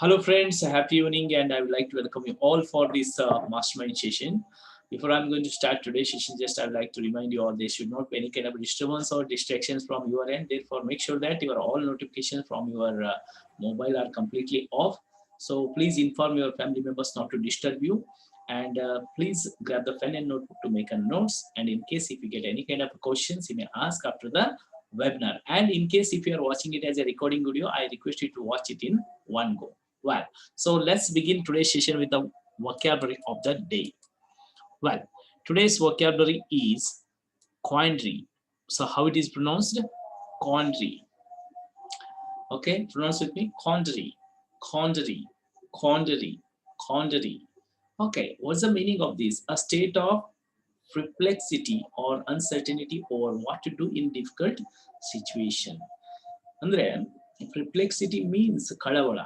Hello friends, happy evening and I would like to welcome you all for this mastermind session. Before I'm going to start today's session, just I would like to remind you all there should not be any kind of disturbance or distractions from your end. Therefore, make sure that your all notifications from your mobile are completely off. So please inform your family members not to disturb you and please grab the pen and notebook to make a notes. And in case if you get any kind of questions, you may ask after the webinar. And in case if you are watching it as a recording video, I request you to watch it in one go. Well, so let's begin today's session with the vocabulary of the day. Well, today's vocabulary is quandary. So how it is pronounced? Quandary. Okay, pronounce with me. Quandary, quandary, quandary, quandary. Okay, what's the meaning of this? A state of perplexity or uncertainty over what to do in difficult situation. ಅಂದ್ರೆ perplexity means ಕಳವಳ.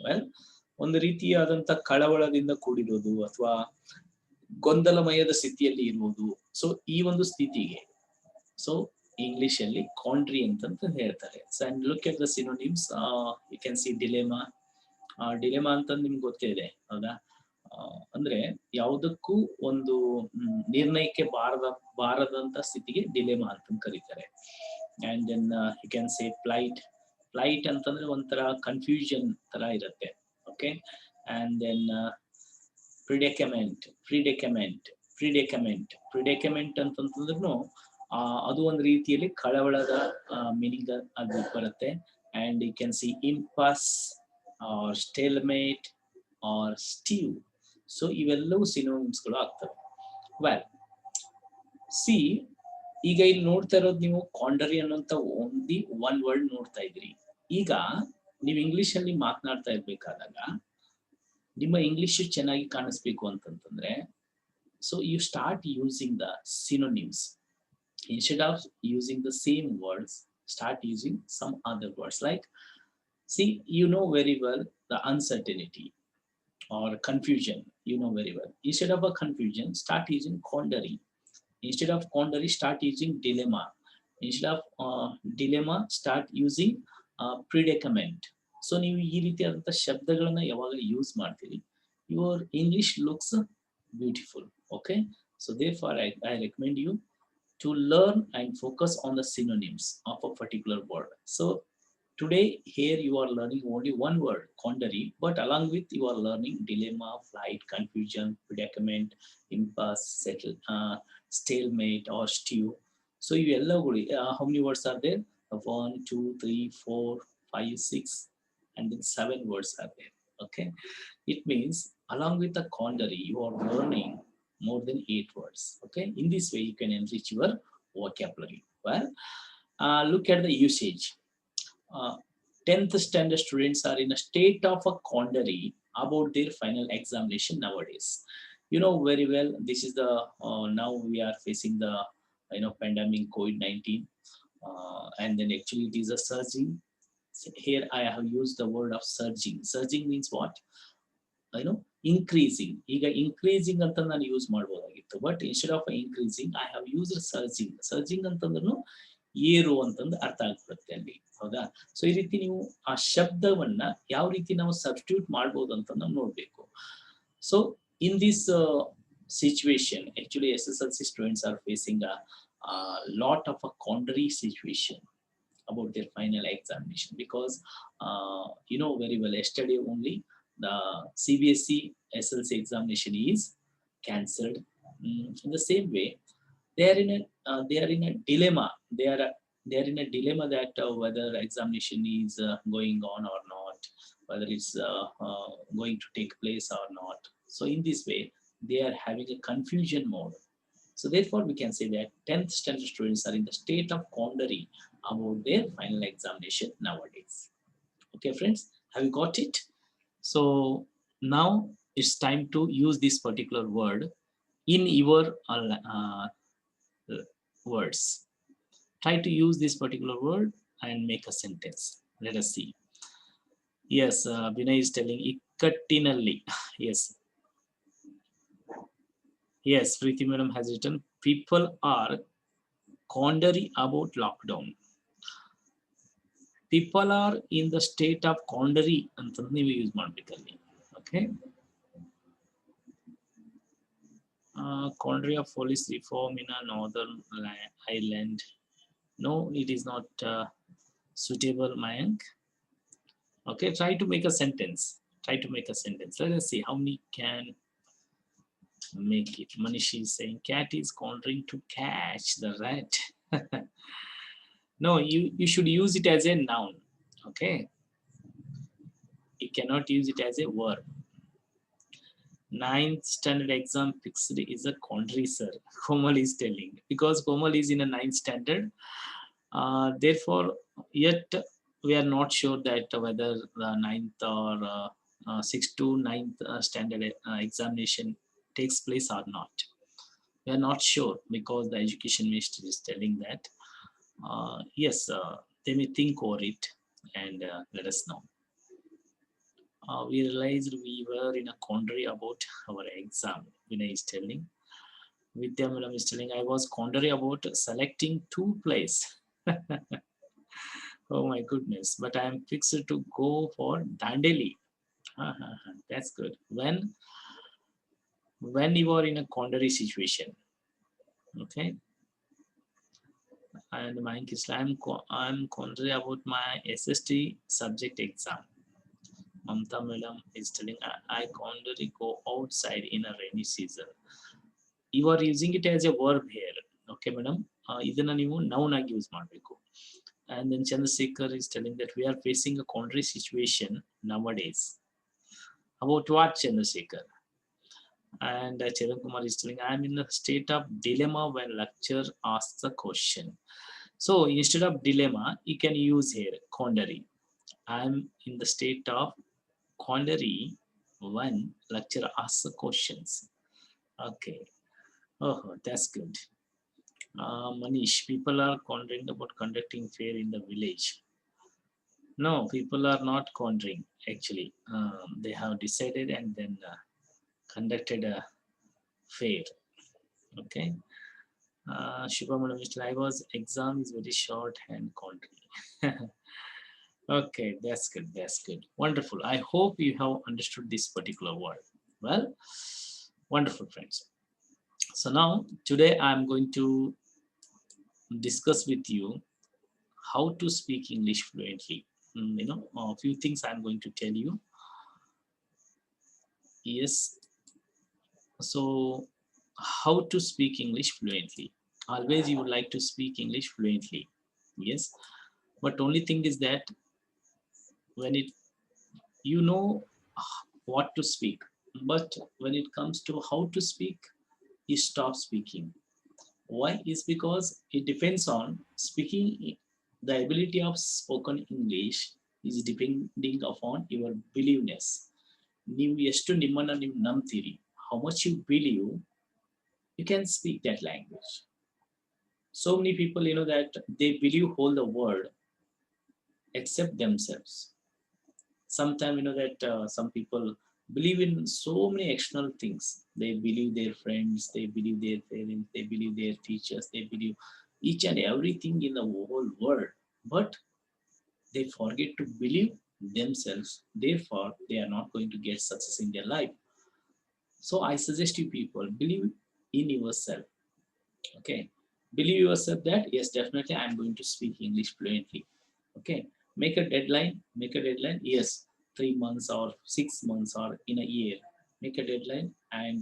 Well, ಒಂದು ರೀತಿಯಾದಂಥ ಕಳವಳದಿಂದ ಕೂಡಿರೋದು ಅಥವಾ ಗೊಂದಲಮಯದ ಸ್ಥಿತಿಯಲ್ಲಿ ಇರುವುದು. So ಈ ಒಂದು ಸ್ಥಿತಿಗೆ ಸೊ ಇಂಗ್ಲಿಷ್ ಅಲ್ಲಿ ಕಾಂಟ್ರಿ ಅಂತ ಹೇಳ್ತಾರೆ. So and look at the synonyms, you can see dilemma. Dilemma ಅಂತ ನಿಮ್ಗೆ ಗೊತ್ತೇ ಇದೆ, ಹೌದಾ? ಅಂದ್ರೆ ಯಾವುದಕ್ಕೂ ಒಂದು ನಿರ್ಣಯಕ್ಕೆ ಬಾರದಂತ ಸ್ಥಿತಿಗೆ ಡಿಲೆಮಾ ಅಂತ ಕರೀತಾರೆ. And then you can say plight ಅಂತಂದ್ರೆ ಒಂಥರ ಕನ್ಫ್ಯೂಷನ್ ತರ ಇರುತ್ತೆ. ಓಕೆ, ಅಂಡ್ ದೆನ್ ಪ್ರಿಡೆಕಮೆಂಟ್ ಅಂತಂದ್ರೂ ಅದು ಒಂದು ರೀತಿಯಲ್ಲಿ ಕಳವಳದ ಮೀನಿಂಗ್ ಅದು ಬರುತ್ತೆ. And you can see impasse or stalemate or stew. So ಇವೆಲ್ಲವೂ ಸಿನೋನಿಮ್ಸ್ಗಳು ಆಗ್ತವೆ. ವೆಲ್, ಸಿ ಈಗ ಇಲ್ಲಿ ನೋಡ್ತಾ ಇರೋದು ನೀವು ಕಾಂಡರಿ ಅನ್ನೋಂಥ ಓನ್ಲಿ ಒನ್ ವರ್ಡ್ ನೋಡ್ತಾ ಇದ್ರಿ. ಈಗ ನೀವು ಇಂಗ್ಲಿಷ್ ಅಲ್ಲಿ ಮಾತನಾಡ್ತಾ ಇರ್ಬೇಕಾದಾಗ ನಿಮ್ಮ ಇಂಗ್ಲಿಷ್ ಚೆನ್ನಾಗಿ ಕಾಣಿಸ್ಬೇಕು ಅಂತಂದ್ರೆ so you start using the synonyms. Instead of using the same words, start using some other words like see, you know very well the uncertainty or confusion, you know very well. Instead of a confusion, start using quandary. Instead of quandary, start using dilemma. Instead of dilemma, start using predicament. So ನೀವು ಈ ರೀತಿಯಾದಂಥ ಶಬ್ದಗಳನ್ನ ಯಾವಾಗ use ಮಾಡ್ತೀರಿ, your English looks beautiful. Okay, so therefore I recommend you to learn and focus on the synonyms of a particular word. So today here you are learning only one word, quandary, but along with you are learning dilemma, flight, confusion, predicament, impasse, stalemate or stew. So you how many words are there? 1, 2, 3, 4, 5, 6 and then 7 words are there. Okay, it means along with the quandary you are learning more than 8 words. Okay, in this way you can enrich your vocabulary. Well, look at the usage. 10th standard students are in a state of a quandary about their final examination nowadays. You know very well, this is the now we are facing the pandemic COVID-19, and then actually it is a surging. Here I have used the word of surging. Surging means what? Increasing. ಈಗ increasing ಅಂತ ನಾನು use ಮಾಡಬಹುದಾಗಿತ್ತು, but instead of increasing I have used surging. Surging ಅಂತಂದ್ರೂ ಏರು ಅಂತಂದು ಅರ್ಥ ಆಗ್ಬಿಡುತ್ತೆ ಅಲ್ಲಿ, ಹೌದಾ? ಸೊ ಈ ರೀತಿ ನೀವು ಆ ಶಬ್ದವನ್ನ ಯಾವ ರೀತಿ ನಾವು ಸಬ್ಸ್ಟಿಟ್ಯೂಟ್ ಮಾಡ್ಬೋದು ಅಂತ ನಾವು ನೋಡ್ಬೇಕು. So in this situation actually SSLC students are facing a lot of a quandary situation about their final examination because you know very well, yesterday only the CBSE SLC examination is cancelled. In the same way, they are in a dilemma. They are in a dilemma that whether examination is going on or not, whether it's going to take place or not. So in this way, they are having a confusion mode. So therefore, we can say that 10th standard students are in the state of quandary about their final examination nowadays. Okay, friends, have you got it? So now it's time to use this particular word in your words. Try to use this particular word and make a sentence. Let us see. Yes, Vinay is telling ikkattinalli. Yes, Preeti madam has written people are quandary about lockdown. People are in the state of quandary ಅಂತ ನೀವು use ಮಾಡಬೇಕಲ್ಲಿ. Okay, quandary of police reform in a northern island. No, it is not suitable, Mayank. Okay, try to make a sentence. Try to make a sentence. Let us see how many can make it. Manish is saying cat is quandering to catch the rat. No, you should use it as a noun. Okay, you cannot use it as a verb. Ninth standard exam fixed is a quandary, sir. Komal is telling, because Komal is in a ninth standard. Therefore, yet we are not sure that whether the ninth or sixth to ninth standard examination takes place or not. We are not sure because the education minister is telling that yes, they may think over it and let us know. We realized we were in a quandary about our exam. Vinay is telling. Vidya Madam is telling, I was quandary about selecting two plays. Oh my goodness, but I am fixed to go for Dandeli. That's good. When you are in a quandary situation, okay. And my is I'm quandary about my SST subject exam. Mamta Madam is telling, I quandary go outside in a rainy season. You are using it as a verb here. Okay, madam. ಇದನ್ನ ನೀವು noun ಆಗಿ use ಮಾಡಬೇಕು. And then Chandrasekhar is telling that we are facing a quandary situation nowadays. About what, Chandrasekhar? And Charan Kumar is telling, I am in a state of dilemma when lecturer asks a question. So instead of dilemma, you can use here quandary. I am in the state of quandary when lecturer asks questions. Okay. Oh, that's good. Manish, people are quandering about conducting fair in the village. No, people are not quandering actually. They have decided and then conducted a fair. Okay. Shubha Madam, I was exam is very short and quandary. Okay, that's good. That's good. Wonderful. I hope you have understood this particular word. Well, wonderful, friends. So now today I'm going to discuss with you how to speak English fluently. A few things I'm going to tell you. Yes. So how to speak English fluently. Always you would like to speak English fluently. Yes. But only thing is that when you know what to speak, but when it comes to how to speak, you stop speaking. Why? Is because it depends on speaking. The ability of spoken English is depending upon your believeness. ನೀವು ಎಷ್ಟು ನಿಮ್ಮನ್ನ ನೀವು ನಂಬ್ತೀರಿ, how much you believe, you can speak that language. So many people, that they believe whole the world except themselves. Sometimes, that some people believe in so many external things. They believe their friends, they believe their parents, they believe their teachers, they believe each and everything in the whole world, but they forget to believe themselves. Therefore, they are not going to get success in their life. So I suggest you people believe in yourself. Okay, believe yourself that yes, definitely I'm going to speak English fluently. Okay, make a deadline. Yes, 3 months or 6 months or in a year, make a deadline and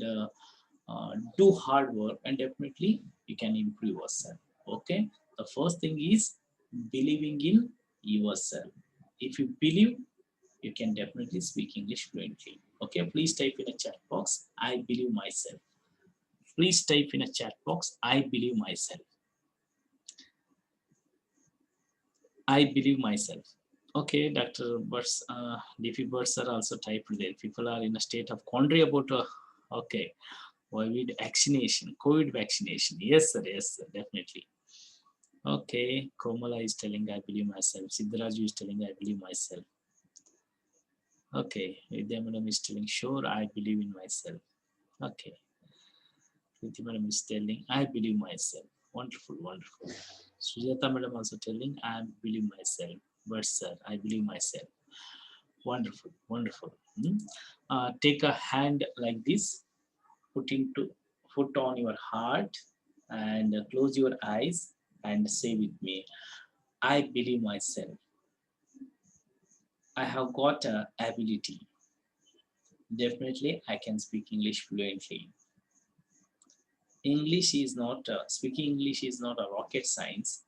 do hard work, and definitely you can improve yourself. Okay, the first thing is believing in yourself. If you believe, you can definitely speak English fluently. Okay, please type in a chat box, I believe myself. Please type in a chat box, I believe myself. I believe myself. Okay, Dr. Burts, DP Burts are also typed there. People are in a state of quandary about, okay, COVID vaccination. Yes, sir, definitely. Okay, Komala is telling, I believe myself. Siddharaju is telling, I believe myself. Okay, Vidya Madam is telling, sure, I believe in myself. Okay. Vidya Madam is telling, I believe myself. Wonderful, wonderful. Sujata Madam also telling, I believe myself. But sir, I believe myself. Wonderful, wonderful. Hmm? Take a hand like this, put into foot on your heart, and close your eyes and say with me, I believe myself. I have got a ability. Definitely, I can speak English fluently. Speaking English is not a rocket science.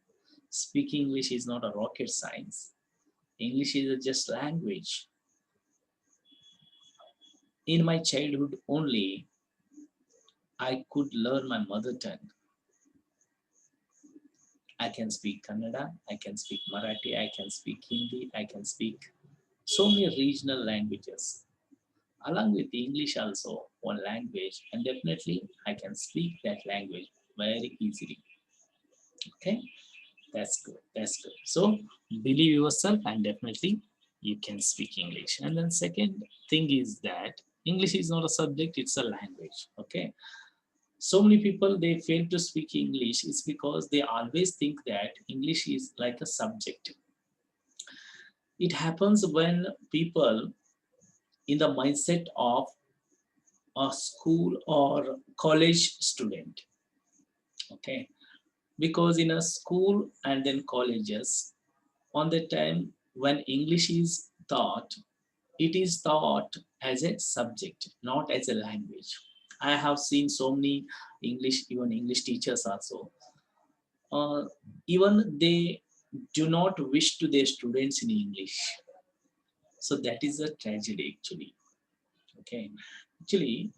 Speaking English is not a rocket science. English is just language. In my childhood only, I could learn my mother tongue. I can speak Kannada, I can speak Marathi, I can speak Hindi, I can speak so many regional languages. Along with English also, one language, and definitely I can speak that language very easily. Okay, that's good. That's good. So believe yourself, and definitely you can speak English. And then second thing is that English is not a subject; it's a language. Okay, so many people they fail to speak English is because they always think that English is like a subject. It happens when people in the mindset of a school or college student. Okay, because in a school and then colleges, on the time when English is taught, it is taught as a subject, not as a language. I have seen so many English, even English teachers also. Uh, Even they do not wish to their students in English. So that is a tragedy actually. Okay. Actually,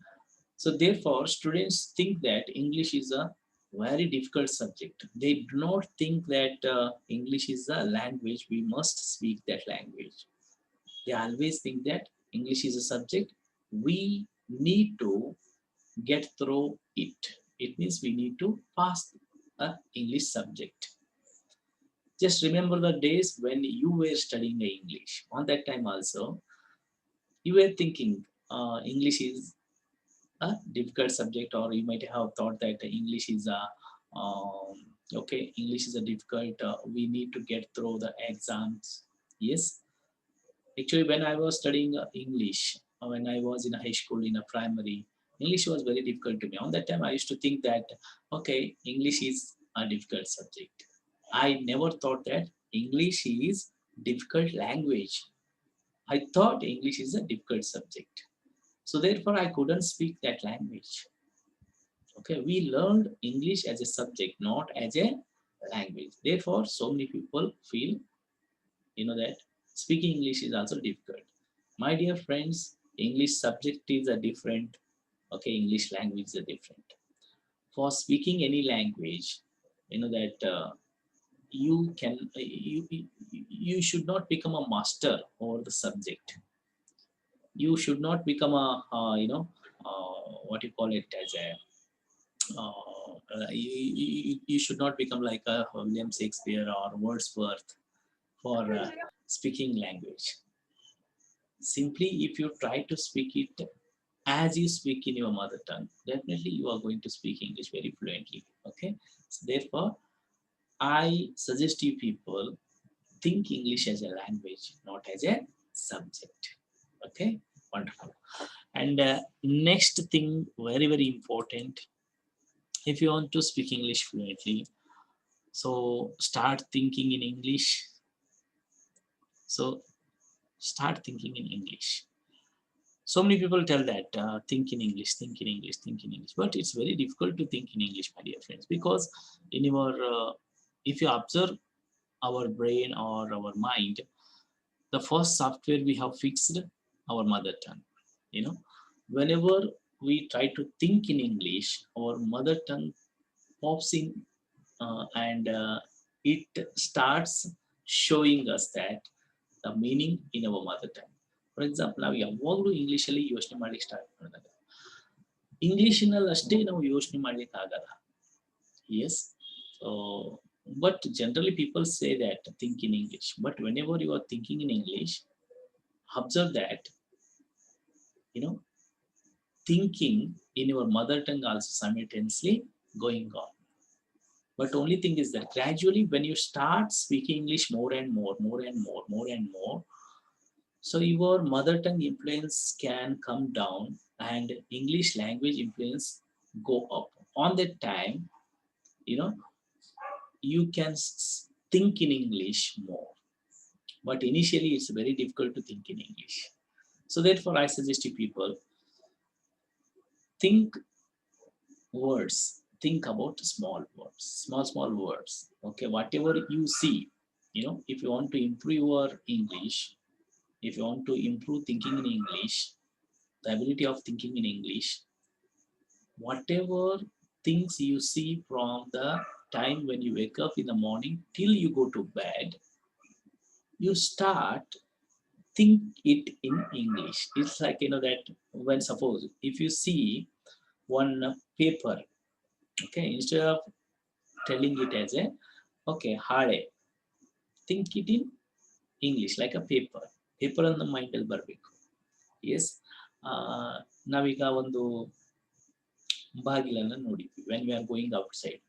so therefore students think that English is a very difficult subject. They do not think that English is a language. We must speak that language. They always think that English is a subject. We need to get through it. It means we need to pass a English subject. Just remember the days when you were studying English. On that time also, you were thinking English is a difficult subject, or you might have thought that English is a okay, English is a difficult. We need to get through the exams. Yes, actually, when I was studying English, when I was in a high school, in a primary, English was very difficult to me. On that time, I used to think that, okay, English is a difficult subject. I never thought that English is difficult language. I thought English is a difficult subject. So therefore, I couldn't speak that language. Okay, we learned English as a subject, not as a language. Therefore, so many people feel that speaking English is also difficult. My dear friends, English subject is a different. Okay, English language is a different. For speaking any language, that you should not become a master over the subject. You should not become a what you call it as a you should not become like a William Shakespeare or Wordsworth for speaking language. Simply, if you try to speak it as you speak in your mother tongue, definitely you are going to speak English very fluently. Okay, so therefore, I suggest you people think English as a language, not as a subject. Okay, wonderful. And next thing, very very important, if you want to speak English fluently, so start thinking in English. So start thinking in English. So many people tell that think in English, think in English, think in English, but it's very difficult to think in English, my dear friends, because in your if you observe our brain or our mind, the first software we have fixed our mother tongue. You know, whenever we try to think in English, our mother tongue pops in and it starts showing us that the meaning in our mother tongue. For example, ನಾವು ಯಾವಾಗಲೂ ಇಂಗ್ಲೀಷಲ್ಲಿ ಯೋಚನೆ ಮಾಡ್ಲಿಕ್ಕೆ start ಮಾಡಿದಾಗ ಇಂಗ್ಲೀಷಿನಲ್ಲಿ ಅಷ್ಟೇ ನಾವು ಯೋಚನೆ ಮಾಡ್ಲಿಕ್ಕೆ ಆಗಲ್ಲ. Yes. So, but generally people say that think in English. But whenever you are thinking in English, observe that you know thinking in your mother tongue also simultaneously going on. But only thing is that gradually when you start speaking English more and more, more and more, more and more, so your mother tongue influence can come down and English language influence go up. On that time, you know, you can think in English more. But initially, it's very difficult to think in English. So therefore, I suggest to people, think words. Think about small words, small words. Okay, whatever you see, if you want to improve your English, if you want to improve thinking in English, the ability of thinking in English, whatever things you see from the time when you wake up in the morning till you go to bed, you start think it in English. It's like that when suppose if you see one paper, okay, instead of telling it as a okay hare, think it in English like a paper. Paper on the mind ಅಲ್ಲಿ ಬರಬೇಕು. Yes, ನಾವೀಗ ಒಂದು ಬಾಗಿಲನ್ನು ನೋಡಿದ್ವಿ when we are going outside.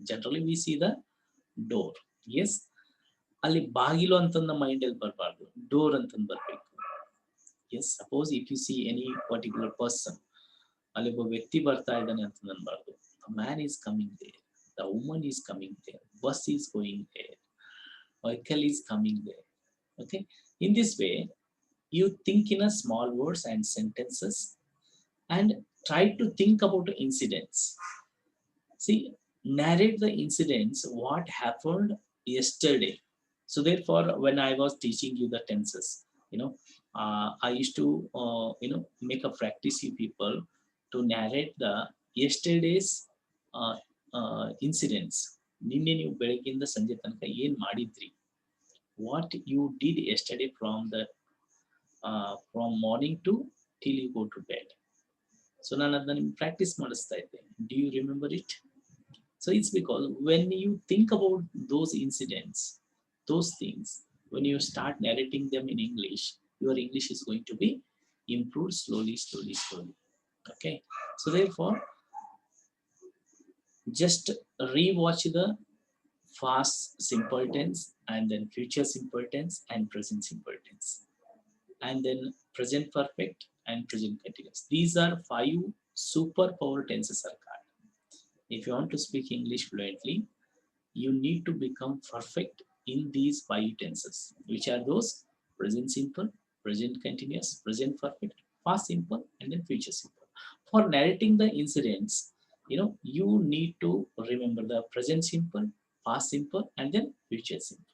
Generally we see the door. Yes, ಅಲ್ಲಿ ಬಾಗಿಲು ಅಂತಂದ mind ಅಲ್ಲಿ ಬರಬಾರ್ದು, ಡೋರ್ ಅಂತಂದು ಬರಬೇಕು. Yes, suppose if you see any particular person, ಅಲ್ಲಿ ಒಬ್ಬ ವ್ಯಕ್ತಿ ಬರ್ತಾ ಇದ್ದಾನೆ ಅಂತ ಅನ್ಬಾರ್ದು. The man is coming there, the woman is coming there, bus is going there, vehicle is coming there. Okay, in this way you think in a small words and sentences and try to think about the incidents. See, narrate the incidents what happened yesterday. So therefore when I was teaching you the tenses, I used to make a practice you people to narrate the yesterday's uh, incidents. ನಿನ್ನೆ ನೀವು ಬೆಳಗ್ಗಿಂದ ಸಂಜೆ ತನಕ ಏನ್ ಮಾಡಿದ್ರಿ, what you did yesterday from morning to till you go to bed. So ನಾನು ಅದನ್ನ ನಿಮ್ಗೆ practice ಮಾಡಿಸ್ತಾ ಇದ್ದೆ. Do you remember it? So it's because when you think about those incidents, those things, when you start narrating them in English, your English is going to be improved slowly, slowly, slowly. Okay. So therefore, just rewatch the past simple tense and then future simple tense and present simple tense, and then present perfect and present continuous. These are 5 superpower tenses are called. If you want to speak English fluently, you need to become perfect in these 5 tenses. Which are those? Present simple, present continuous, present perfect, past simple, and then future simple. For narrating the incidents, you need to remember the present simple, past simple, and then future simple.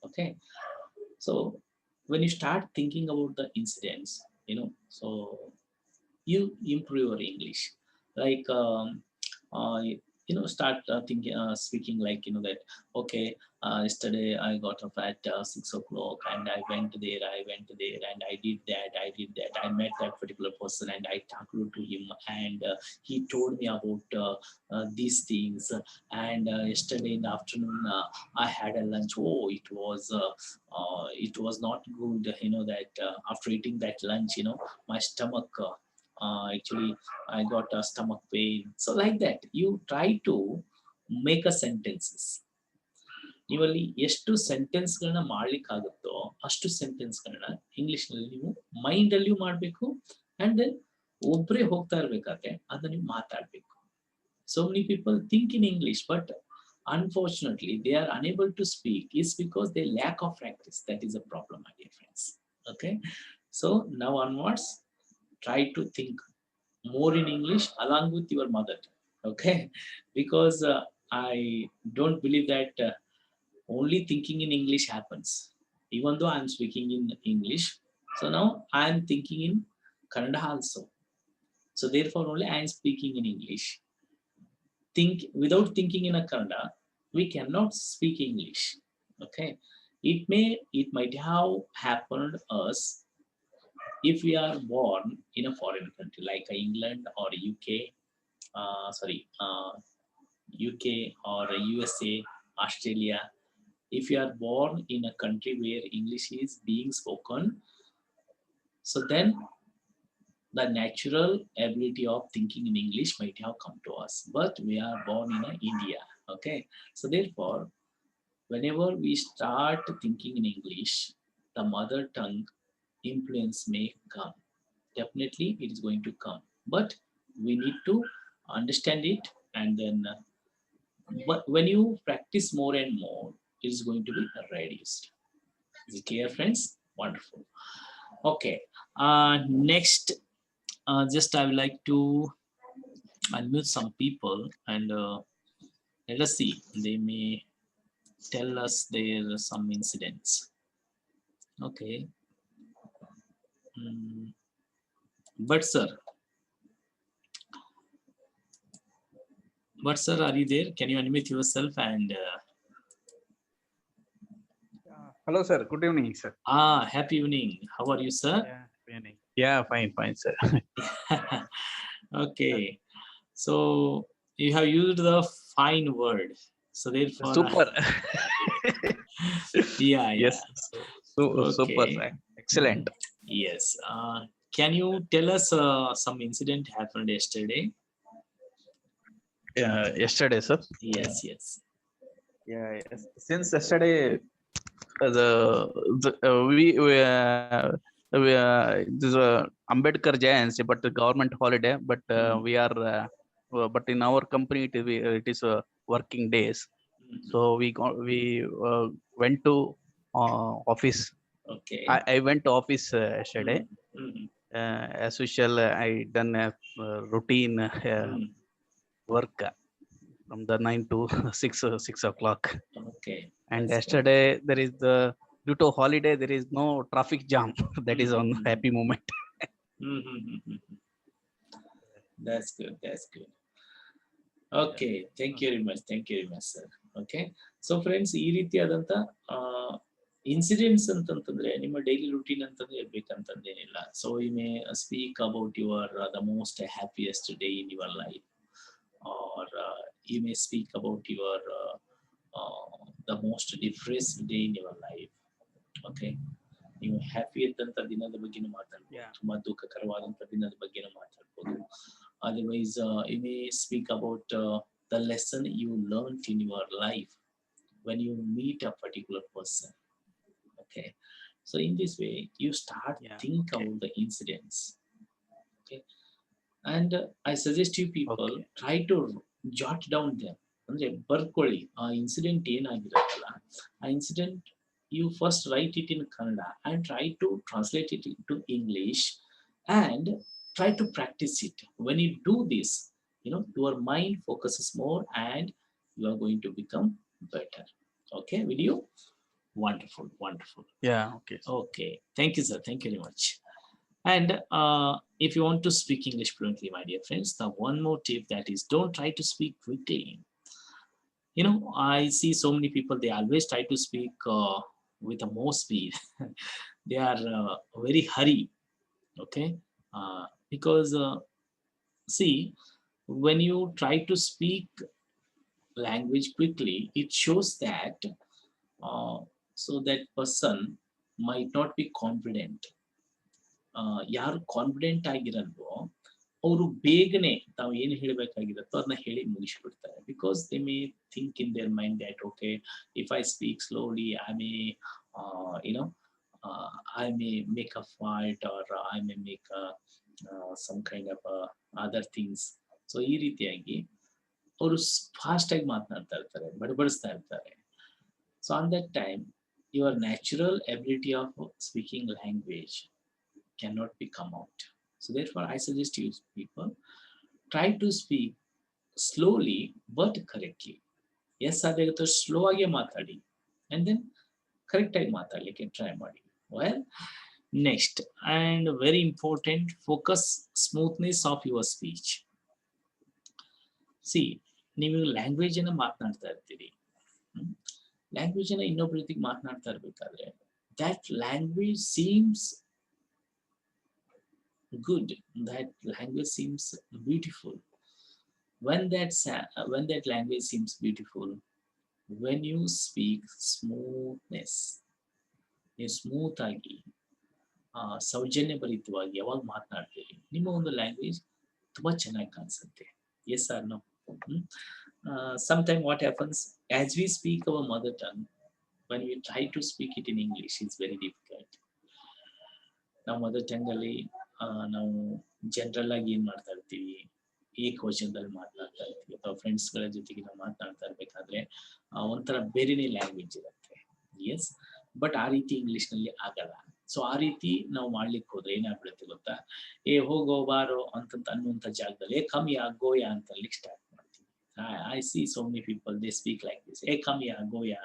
Okay. So when you start thinking about the incidents, so you improve your English. Like start thinking, speaking like that. Okay, yesterday I got up at 6 o'clock and I went there and I did that. I met that particular person and I talked to him and he told me about these things. And yesterday in the afternoon I had a lunch. Oh, it was not good. That after eating that lunch, my stomach. Actually I got a stomach pain. So like that you try to make a sentences. ನೀವಲ್ಲಿ ಎಷ್ಟು ಸೆಂಟೆನ್ಸ್ಗಳನ್ನ ಮಾಡ್ಲಿಕ್ಕಾಗುತ್ತೋ ಅಷ್ಟು ಸೆಂಟೆನ್ಸ್ಗಳನ್ನ ಇಂಗ್ಲಿಷ್ನಲ್ಲಿ ನೀವು ಮೈಂಡಲ್ಲಿಯೂ ಮಾಡಬೇಕು and then ಒಬ್ಬರೇ ಹೋಗ್ತಾ ಇರ್ಬೇಕಾದ್ರೆ ಅದನ್ನ ನೀವು ಮಾತಾಡಬೇಕು. So many people think in English, but unfortunately they are unable to speak is because they lack of practice. That is a problem, my dear friends. Okay, so now onwards try to think more in English along with your mother tongue. Okay, because I don't believe that only thinking in English happens. Even though I'm speaking in English, so now I'm thinking in Kannada also. So therefore only I am speaking in English. Think without thinking in a Kannada, we cannot speak English. Okay, it might have happened us if we are born in a foreign country like England or UK, UK or USA, Australia. If you are born in a country where English is being spoken, so then the natural ability of thinking in English might have come to us. But we are born in India. Okay, so therefore, whenever we start thinking in English, the mother tongue influence may come. Definitely it is going to come, but we need to understand it, and then but when you practice more and more, it is going to be reduced. Is it clear, friends? Wonderful. Okay, next, just I would like to unmute some people, and let us see, they may tell us their some incidents. Okay. Mm, but sir, are you there? Can you unmute yourself and Hello, sir. Good evening, sir. happy evening. How are you, sir? Yeah, evening. Yeah, fine, sir. Okay. So you have used the fine word. So therefore, Super. yeah, yeah. Yes. Super, Okay. sir. Excellent. Yes. Can you tell us some incident happened yesterday? Yesterday, sir. Yes, yes. Yeah, yes. Since yesterday, this is a Ambedkar Jayanti, but the government holiday. But we are, but in our company, it is working days. So we went to office. Okay. I went to office yesterday. Mhm. As usual, I done a routine work from the 9 to 6 o'clock. Okay. And That's good. yesterday there is the due to holiday there is no traffic jam. That is on happy moment. Mhm. That's good. That's good. Okay, thank you very much. Thank you very much, sir. Okay, so friends, ಈ ರೀತಿಯಾದಂಥ incidents ಅಂತಂತಂದ್ರೆ ನಿಮ್ಮ daily routine ಅಂತಂದ್ರೆ ಇರ್ಬೇಕಂತಂದೇನಿಲ್ಲ. So you may speak about your the most happiest day in your life, or you may speak about your the most depressed day in your life. Okay, ನೀವು happy ಇದ್ದಂಥ ದಿನದ ಬಗ್ಗೆನೂ ಮಾತಾಡ್ಬೋದು, ತುಂಬಾ ದುಃಖಕರವಾದಂಥ ದಿನದ ಬಗ್ಗೆನೂ ಮಾತಾಡ್ಬೋದು. Otherwise, you may speak about the lesson you learned in your life when you meet a particular person. Okay, so in this way, you start think about the incidents. Okay, and I suggest you people try to jot down them. ಅಂದ್ರೆ ಬರ್ಕೊಳ್ಳಿ ಆ incident ಏನಾಗಿರುತ್ತಲ್ಲ, ಆ incident you first write it in Kannada and try to translate it into English and try to practice it. When you do this, your mind focuses more and you are going to become better. Okay, video? Wonderful, wonderful. Yeah, okay. Okay, thank you, sir. Thank you very much. And if you want to speak English fluently, my dear friends, the one more tip, that is, don't try to speak quickly. I see so many people, they always try to speak with a more speed. They are very hurry. Okay, because see, when you try to speak language quickly, it shows that so that person might not be confident. ಯಾರು confident ಆಗಿರಲ್ವೋ ಅವರು ಬೇಗನೆ ತಾವು ಏನು ಹೇಳಬೇಕಾಗಿರುತ್ತೋ ಅದನ್ನ ಹೇಳಿ ಮುಗಿಸ್ಬಿಡ್ತಾರೆ. Because they may think in their mind that okay, if I speak slowly I may you know I may make a fight, or I may make some kind of other things. So ಈ ರೀತಿಯಾಗಿ ಅವರು fast ಆಗಿ ಮಾತನಾಡ್ತಾ ಇರ್ತಾರೆ, ಬಡಬಡಿಸ್ತಾ ಇರ್ತಾರೆ. So on that time your natural ability of speaking language cannot be come out. So therefore, I suggest you people try to speak slowly but correctly. Yes, ಸಾಧ್ಯ slow ಆಗಿ ಮಾತಾಡಿ, and then correct ಆಗಿ ಮಾತಾಡಲಿಕ್ಕೆ try ಮಾಡಿ. Well, next, and very important, focus smoothness of your speech. See, ನೀವು language ಅನ್ನ ಮಾತನಾಡ್ತಾ ಇರ್ತೀರಿ, ಲ್ಯಾಂಗ್ವೇಜ್ ಅನ್ನ ಇನ್ನೊಬ್ಬರ ಜೊತೆಗೆ ಮಾತನಾಡ್ತಾ ಇರ್ಬೇಕಾದ್ರೆ that language seems good, that language seems beautiful. When that language seems beautiful, when you speak smoothness, ನೀವು ಸ್ಮೂತ್ ಆಗಿ ಸೌಜನ್ಯಭರಿತವಾಗಿ ಯಾವಾಗ ಮಾತನಾಡ್ತೀರಿ, ನಿಮ್ಮ ಒಂದು ಲ್ಯಾಂಗ್ವೇಜ್ ತುಂಬಾ ಚೆನ್ನಾಗಿ ಕಾಣಿಸುತ್ತೆ. Yes or no? Sometimes what happens, as we speak our mother tongue, when we try to speak it in English, it's very difficult. ನಾವು mother ಟಂಗಲ್ಲಿ ನಾವು ಜನರಲ್ ಆಗಿ ಏನು ಮಾಡ್ತಾ ಇರ್ತೀವಿ, ಏಕವಚನದಲ್ಲಿ ಮಾತನಾಡ್ತಾ ಇರ್ತೀವಿ, ಅಥವಾ ಫ್ರೆಂಡ್ಸ್ಗಳ ಜೊತೆಗೆ ನಾವು ಮಾತನಾಡ್ತಾ ಇರಬೇಕಾದ್ರೆ ಒಂಥರ ಬೇರೆನೇ ಲ್ಯಾಂಗ್ವೇಜ್ ಇರುತ್ತೆ. ಎಸ್, ಬಟ್ ಆ ರೀತಿ ಇಂಗ್ಲೀಷ್ನಲ್ಲಿ ಆಗಲ್ಲ. ಸೊ ಆ ರೀತಿ ನಾವು ಮಾಡ್ಲಿಕ್ಕೆ ಹೋದ್ರೆ ಏನಾಗ್ಬಿಡುತ್ತೆ ಗೊತ್ತಾ, ಏ ಹೋಗೋ ಬಾರೋ ಅಂತಂತ ಅನ್ನುವಂಥ ಜಾಗದಲ್ಲಿ ಏ ಕಮ್ಯಾ ಗೋಯಾ ಅಂತ ಅಲ್ಲಿಗೆ ಸ್ಟಾರ್ಟ್ ಮಾಡ್ತೀವಿ. I see so many people they speak like this, ಏ ಕಮ್ಯಾ ಗೋಯಾ,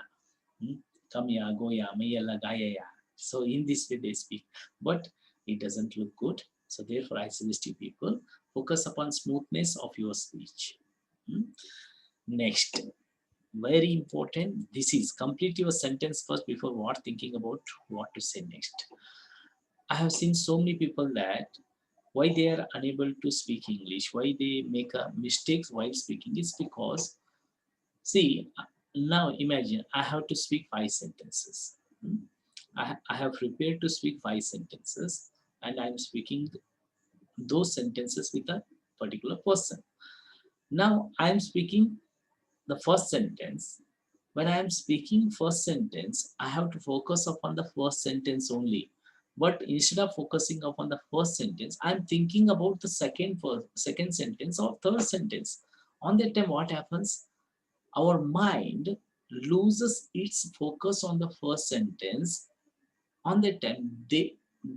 ಕಮ್ಯಾ ಗೋಯಾ ಮೈಯೆಲ್ಲ ಗಾಯಯ. So in this way they speak, but it doesn't look good. So therefore I suggest you people focus upon smoothness of your speech. Next, very important, this is complete your sentence first before what thinking about what to say next. I have seen so many people that why they are unable to speak English, why they make a mistakes while speaking, is because, see, now imagine I have to speak 5 sentences. I have prepared to speak 5 sentences, and I'm speaking those sentences with a particular person. Now I'm speaking the first sentence. When I am speaking first sentence, I have to focus upon the first sentence only. But instead of focusing upon the first sentence, I'm thinking about the second sentence or third sentence. On that time, what happens? Our mind loses its focus on the first sentence. On that time,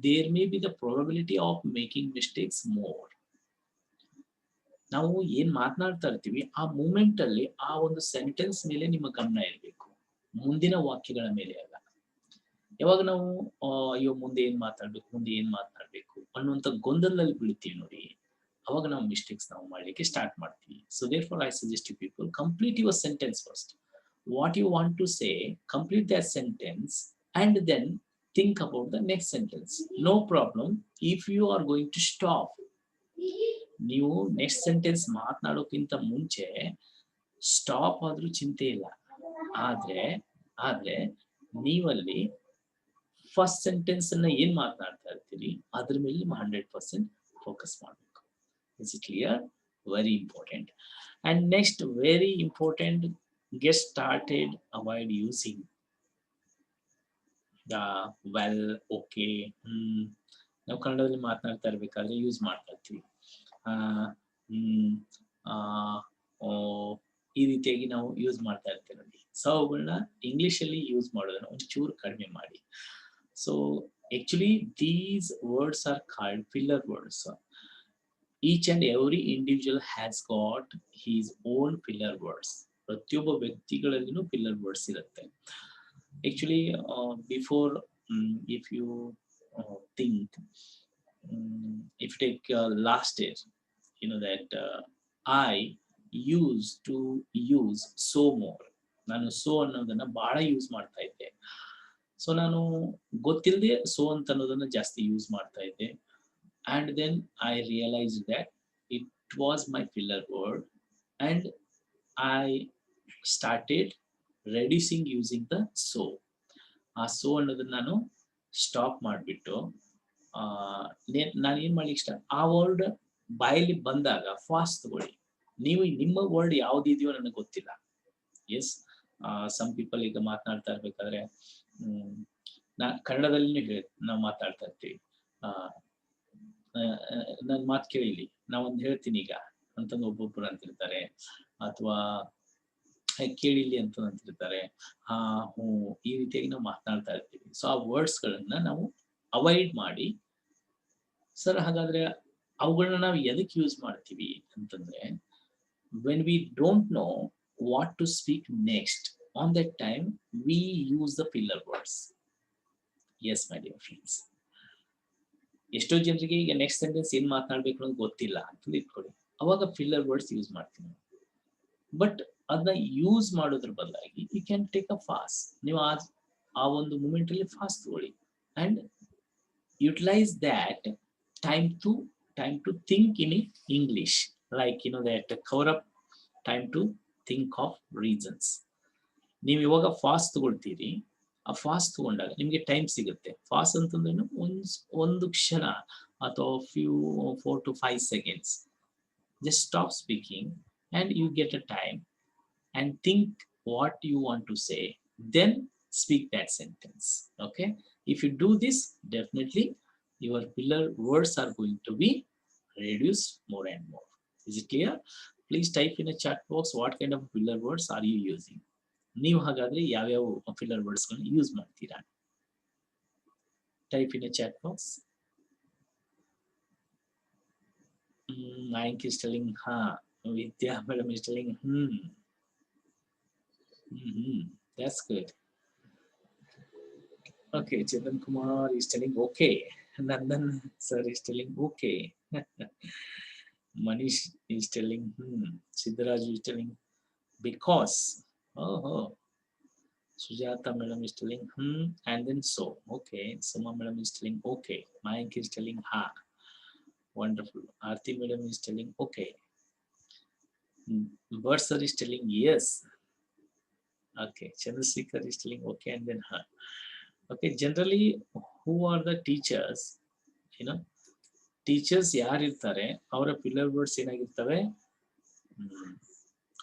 there may be the probability of making mistakes more. ನಾವು ಏನ್ ಮಾತನಾಡ್ತಾ ಇರ್ತೀವಿ ಆ moment ಅಲ್ಲಿ ಆ ಒಂದು sentence ಮೇಲೆ ನಿಮ್ಮ ಗಮನ ಇರಬೇಕು, ಮುಂದಿನ ವಾಕ್ಯಗಳ ಮೇಲೆ ಅಲ್ಲ. ಯಾವಾಗ ನಾವು ಅಯ್ಯೋ ಮುಂದೆ ಏನ್ ಮಾತನಾಡ್ಬೇಕು ಅನ್ನುವಂಥ ಗೊಂದಲದಲ್ಲಿ ಬೀಳ್ತೀವಿ ನೋಡಿ, ಅವಾಗ ನಾವು ಮಿಸ್ಟೇಕ್ಸ್ ನಾವು ಮಾಡ್ಲಿಕ್ಕೆ ಸ್ಟಾರ್ಟ್ ಮಾಡ್ತೀವಿ. So therefore I suggest you people, complete your sentence first. What you want to say, complete that sentence and then think about the next sentence. No problem if you are going to stop. ನೀವು next sentence ಮಾತನಾಡೋಕ್ಕಿಂತ ಮುಂಚೆ stop ಆದ್ರೂ ಚಿಂತೆ ಇಲ್ಲ. ಆದ್ರೆ ನೀವಲ್ಲಿ first sentence ಅನ್ನ ಏನ್ ಮಾತನಾಡ್ತಾ ಇರ್ತೀರಿ ಅದ್ರ ಮೇಲೆ 100% ಫೋಕಸ್ ಮಾಡಬೇಕು. Is it clear? Very important. And next very important, get started avoid using well, okay, ನಾವು ಕನ್ನಡದಲ್ಲಿ ಮಾತನಾಡ್ತಾ ಇರ್ಬೇಕಾದ್ರೆ ಯೂಸ್ ಮಾಡ್ತಾ ಇರ್ತೀವಿ. ಈ ರೀತಿಯಾಗಿ ನಾವು ಯೂಸ್ ಮಾಡ್ತಾ ಇರ್ತೀವಿ ನೋಡಿ. ಸೊ ಅವುಗಳನ್ನ ಇಂಗ್ಲಿಷಲ್ಲಿ ಯೂಸ್ ಮಾಡೋದನ್ನ ಒಂಚೂರು ಕಡಿಮೆ ಮಾಡಿ. So actually these words are called filler words. Each and every individual has got he's own filler words. ಪ್ರತಿಯೊಬ್ಬ ವ್ಯಕ್ತಿಗಳಲ್ಲಿನೂ ಫಿಲ್ಲರ್ ವರ್ಡ್ಸ್ ಇರುತ್ತೆ. Actually, before, if you think, if you take last year, you know that I used to use so more. ನಾನು so ಅನ್ನೋದನ್ನ ಬಹಳ use ಮಾಡ್ತಾ ಇದ್ದೆ. So ನಾನು ಗೊತ್ತಿಲ್ಲದೆ so ಅಂತ ಅನ್ನೋದನ್ನ ಜಾಸ್ತಿ ಯೂಸ್ ಮಾಡ್ತಾ ಇದ್ದೆ. And then I realized that it was my filler word, and I started reducing using the so. ಆ ಸೋ ಅನ್ನೋದನ್ನ ನಾನು ಸ್ಟಾಪ್ ಮಾಡಿಬಿಟ್ಟು ನಾನು ಏನ್ ಮಾಡ್ಲಿಕ್ಕೆ ಸ್ಟಾರ್ಟ್, ಆ ವರ್ಡ್ ಬಾಯಲ್ಲಿ ಬಂದಾಗ ಫಾಸ್ಟ್ ತಗೊಳ್ಳಿ. ನೀವು ನಿಮ್ಮ ವರ್ಡ್ ಯಾವ್ದಿದೆಯೋ ನನಗೆ ಗೊತ್ತಿಲ್ಲ. ಎಸ್, ಸಮ್ ಪೀಪಲ್ ಈಗ ಮಾತನಾಡ್ತಾ ಇರ್ಬೇಕಾದ್ರೆ ಕನ್ನಡದಲ್ಲಿ ನಾವು ಮಾತಾಡ್ತಾ ಇರ್ತೀವಿ, ನನ್ನ ಮಾತು ಕೇಳಿಲಿ, ನಾವೊಂದು ಹೇಳ್ತೀನಿ ಈಗ ಅಂತಂದು ಒಬ್ಬೊಬ್ಬರು ಅಂತಿರ್ತಾರೆ, ಅಥವಾ ಕೇಳಿಲಿ ಅಂತ ಅಂತಿರ್ತಾರೆ. ಹ್ಞೂ, ಈ ರೀತಿಯಾಗಿ ನಾವು ಮಾತನಾಡ್ತಾ ಇರ್ತೀವಿ. ಸೊ ಆ ವರ್ಡ್ಸ್ಗಳನ್ನ ನಾವು ಅವಾಯ್ಡ್ ಮಾಡಿ. ಸರ್ ಹಾಗಾದ್ರೆ ಅವುಗಳನ್ನ ನಾವು ಎದಕ್ಕೆ ಯೂಸ್ ಮಾಡ್ತೀವಿ ಅಂತಂದ್ರೆ, when we don't know what to speak next, on that time we use the filler words. Yes my dear friends, ಎಷ್ಟೋ ಜನರಿಗೆ ಈಗ ನೆಕ್ಸ್ಟ್ ಸೆಂಟೆನ್ಸ್ ಏನ್ ಮಾತನಾಡ್ಬೇಕು ಅನ್ನೋದು ಗೊತ್ತಿಲ್ಲ ಅಂತ ಇಟ್ಕೊಳ್ಳಿ, ಅವಾಗ ಫಿಲ್ಲರ್ ವರ್ಡ್ಸ್ ಯೂಸ್ ಮಾಡ್ತೀವಿ. ಬಟ್ ಅದನ್ನ ಯೂಸ್ ಮಾಡೋದ್ರ ಬದಲಾಗಿ you can take a pause. ನೀವು ಆ ಒಂದು ಮೂಮೆಂಟ್ ಅಲ್ಲಿ ಫಾಸ್ಟ್ ತಗೊಳ್ಳಿ and utilise that time to think in English, like that cover up time to think of reasons. ನೀವು ಇವಾಗ ಫಾಸ್ಟ್ ತಗೊಳ್ತೀರಿ, ಆ ಫಾಸ್ಟ್ ತಗೊಂಡಾಗ ನಿಮ್ಗೆ ಟೈಮ್ ಸಿಗುತ್ತೆ. ಫಾಸ್ಟ್ ಅಂತಂದ್ರೆ ಒಂದು ಕ್ಷಣ ಅಥವಾ 4 to 5 seconds. Just stop speaking and you get a time and think what you want to say, then speak that sentence. Okay, if you do this, definitely your filler words are going to be reduced more and more. Is it clear? Please type in a chat box what kind of filler words are you using. ನೀವು ಹಾಗಾದ್ರೆ ಯಾವ್ಯಾವ filler ವರ್ಡ್ಸ್ಗಳನ್ನ use ಮಾಡ್ತೀರಾ? Type in a chat box. Mayank is telling ha. Vidya madam is telling That's good. Okay, Chetan Kumar is telling okay. Nandan sir is telling okay. Manish is telling Siddharaj is telling because. Oh. Sujata madam is telling and then so. Okay. Suma madam is telling okay. Mayank is telling ha. Wonderful. Aarti madam is telling okay. Bird sir is telling yes. Okay. Chandrasekhar is telling okay and then ha. Okay. Generally, who are the teachers? You know, teachers ಯಾರಿರ್ತಾರೆ ಅವರ pillar words ಏನಾಗಿರ್ತವೆ,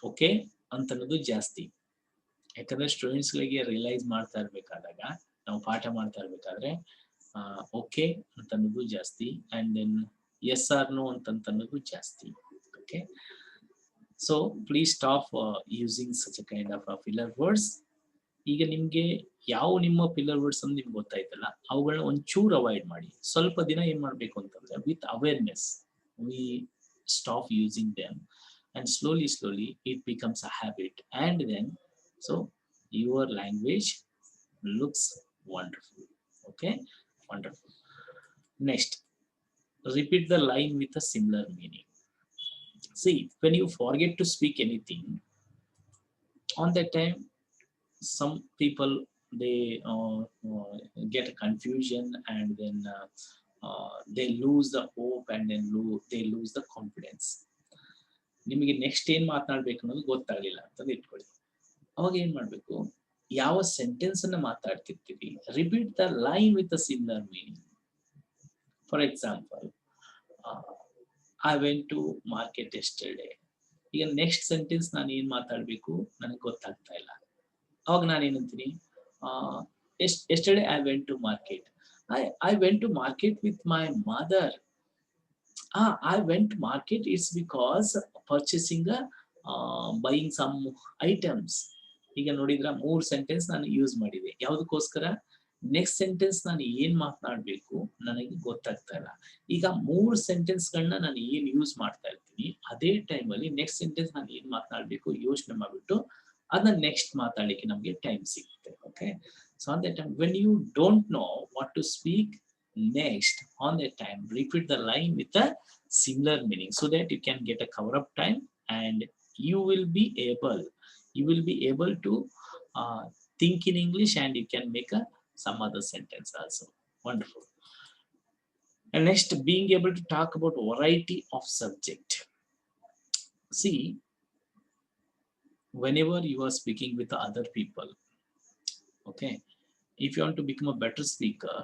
okay ಅಂತ ಅನ್ನೋದು ಜಾಸ್ತಿ. ಯಾಕಂದ್ರೆ ಸ್ಟೂಡೆಂಟ್ಸ್ಗಳಿಗೆ realise ಮಾಡ್ತಾ ಇರ್ಬೇಕಾದಾಗ, ನಾವು ಪಾಠ ಮಾಡ್ತಾ ಇರ್ಬೇಕಾದ್ರೆ ಓಕೆ ಅಂತ ಅನ್ನೋದು ಜಾಸ್ತಿ, and then yes or no ಅಂತ ಅನ್ನೋದು ಜಾಸ್ತಿ. Okay, so please stop using such a kind of filler words. ಈಗ ನಿಮ್ಗೆ ಯಾವ ನಿಮ್ಮ ಪಿಲ್ಲರ್ ವರ್ಡ್ಸ್ ಅಂತ ನಿಮ್ಗೆ ಗೊತ್ತಾಯ್ತಲ್ಲ, ಅವುಗಳನ್ನ ಒಂಚೂರು ಅವಾಯ್ಡ್ ಮಾಡಿ. ಸ್ವಲ್ಪ ದಿನ ಏನ್ ಮಾಡ್ಬೇಕು ಅಂತಂದ್ರೆ with awareness V stop using them and slowly it becomes a habit, and then so your language looks wonderful. Okay, wonderful. Next, repeat the line with a similar meaning. See, when you forget to speak anything, on that time some people they get a confusion, and then they lose the hope, and then they lose the confidence. ನಿಮಗೆ next ಏನ್ ಮಾತನಾಡ್ಬೇಕು ಅನ್ನೋದು ಗೊತ್ತಾಗಲಿಲ್ಲ ಅಂತಂದು ಇಟ್ಕೊಳ್ಳಿ. ಅವಾಗ ಏನ್ ಮಾಡ್ಬೇಕು, ಯಾವ ಸೆಂಟೆನ್ಸ್ ಅನ್ನ ಮಾತಾಡ್ತಿರ್ತೀವಿ, repeat the line with the similar meaning. For example, I went to market yesterday. ಈಗ ನೆಕ್ಸ್ಟ್ ಸೆಂಟೆನ್ಸ್ ನಾನು ಏನ್ ಮಾತಾಡ್ಬೇಕು ನನಗೆ ಗೊತ್ತಾಗ್ತಾ ಇಲ್ಲ. ಅವಾಗ ನಾನು ಏನಂತೀನಿ, yesterday I went to market. I went to market with my mother. I went to market. It's because purchasing buying some items. ಈಗ ನೋಡಿದ್ರ 3 ಸೆಂಟೆನ್ಸ್ ನಾನು ಯೂಸ್ ಮಾಡಿದೆ. ಯಾವುದಕ್ಕೋಸ್ಕರ? ನೆಕ್ಸ್ಟ್ ಸೆಂಟೆನ್ಸ್ ನಾನು ಏನ್ ಮಾತನಾಡಬೇಕು ನನಗೆ ಗೊತ್ತಾಗ್ತಾ ಇಲ್ಲ. ಈಗ 3 ಸೆಂಟೆನ್ಸ್ಗಳನ್ನ ನಾನು ಏನ್ ಯೂಸ್ ಮಾಡ್ತಾ ಇರ್ತೀನಿ, ಅದೇ ಟೈಮಲ್ಲಿ ನೆಕ್ಸ್ಟ್ ಸೆಂಟೆನ್ಸ್ ನಾನು ಏನ್ ಮಾತನಾಡಬೇಕು ಯೋಚನೆ ಮಾಡ್ಬಿಟ್ಟು ಅದನ್ನ ನೆಕ್ಸ್ಟ್ ಮಾತಾಡಲಿಕ್ಕೆ ನಮಗೆ ಟೈಮ್ ಸಿಗುತ್ತೆ. Okay, so on that time when you don't know what to speak next, on that time repeat the line with a similar meaning so that you can get a cover up time, and you will be able to think in English, and you can make some other sentence also. Wonderful. And next, being able to talk about variety of subject. See, whenever you are speaking with other people, okay, if you want to become a better speaker,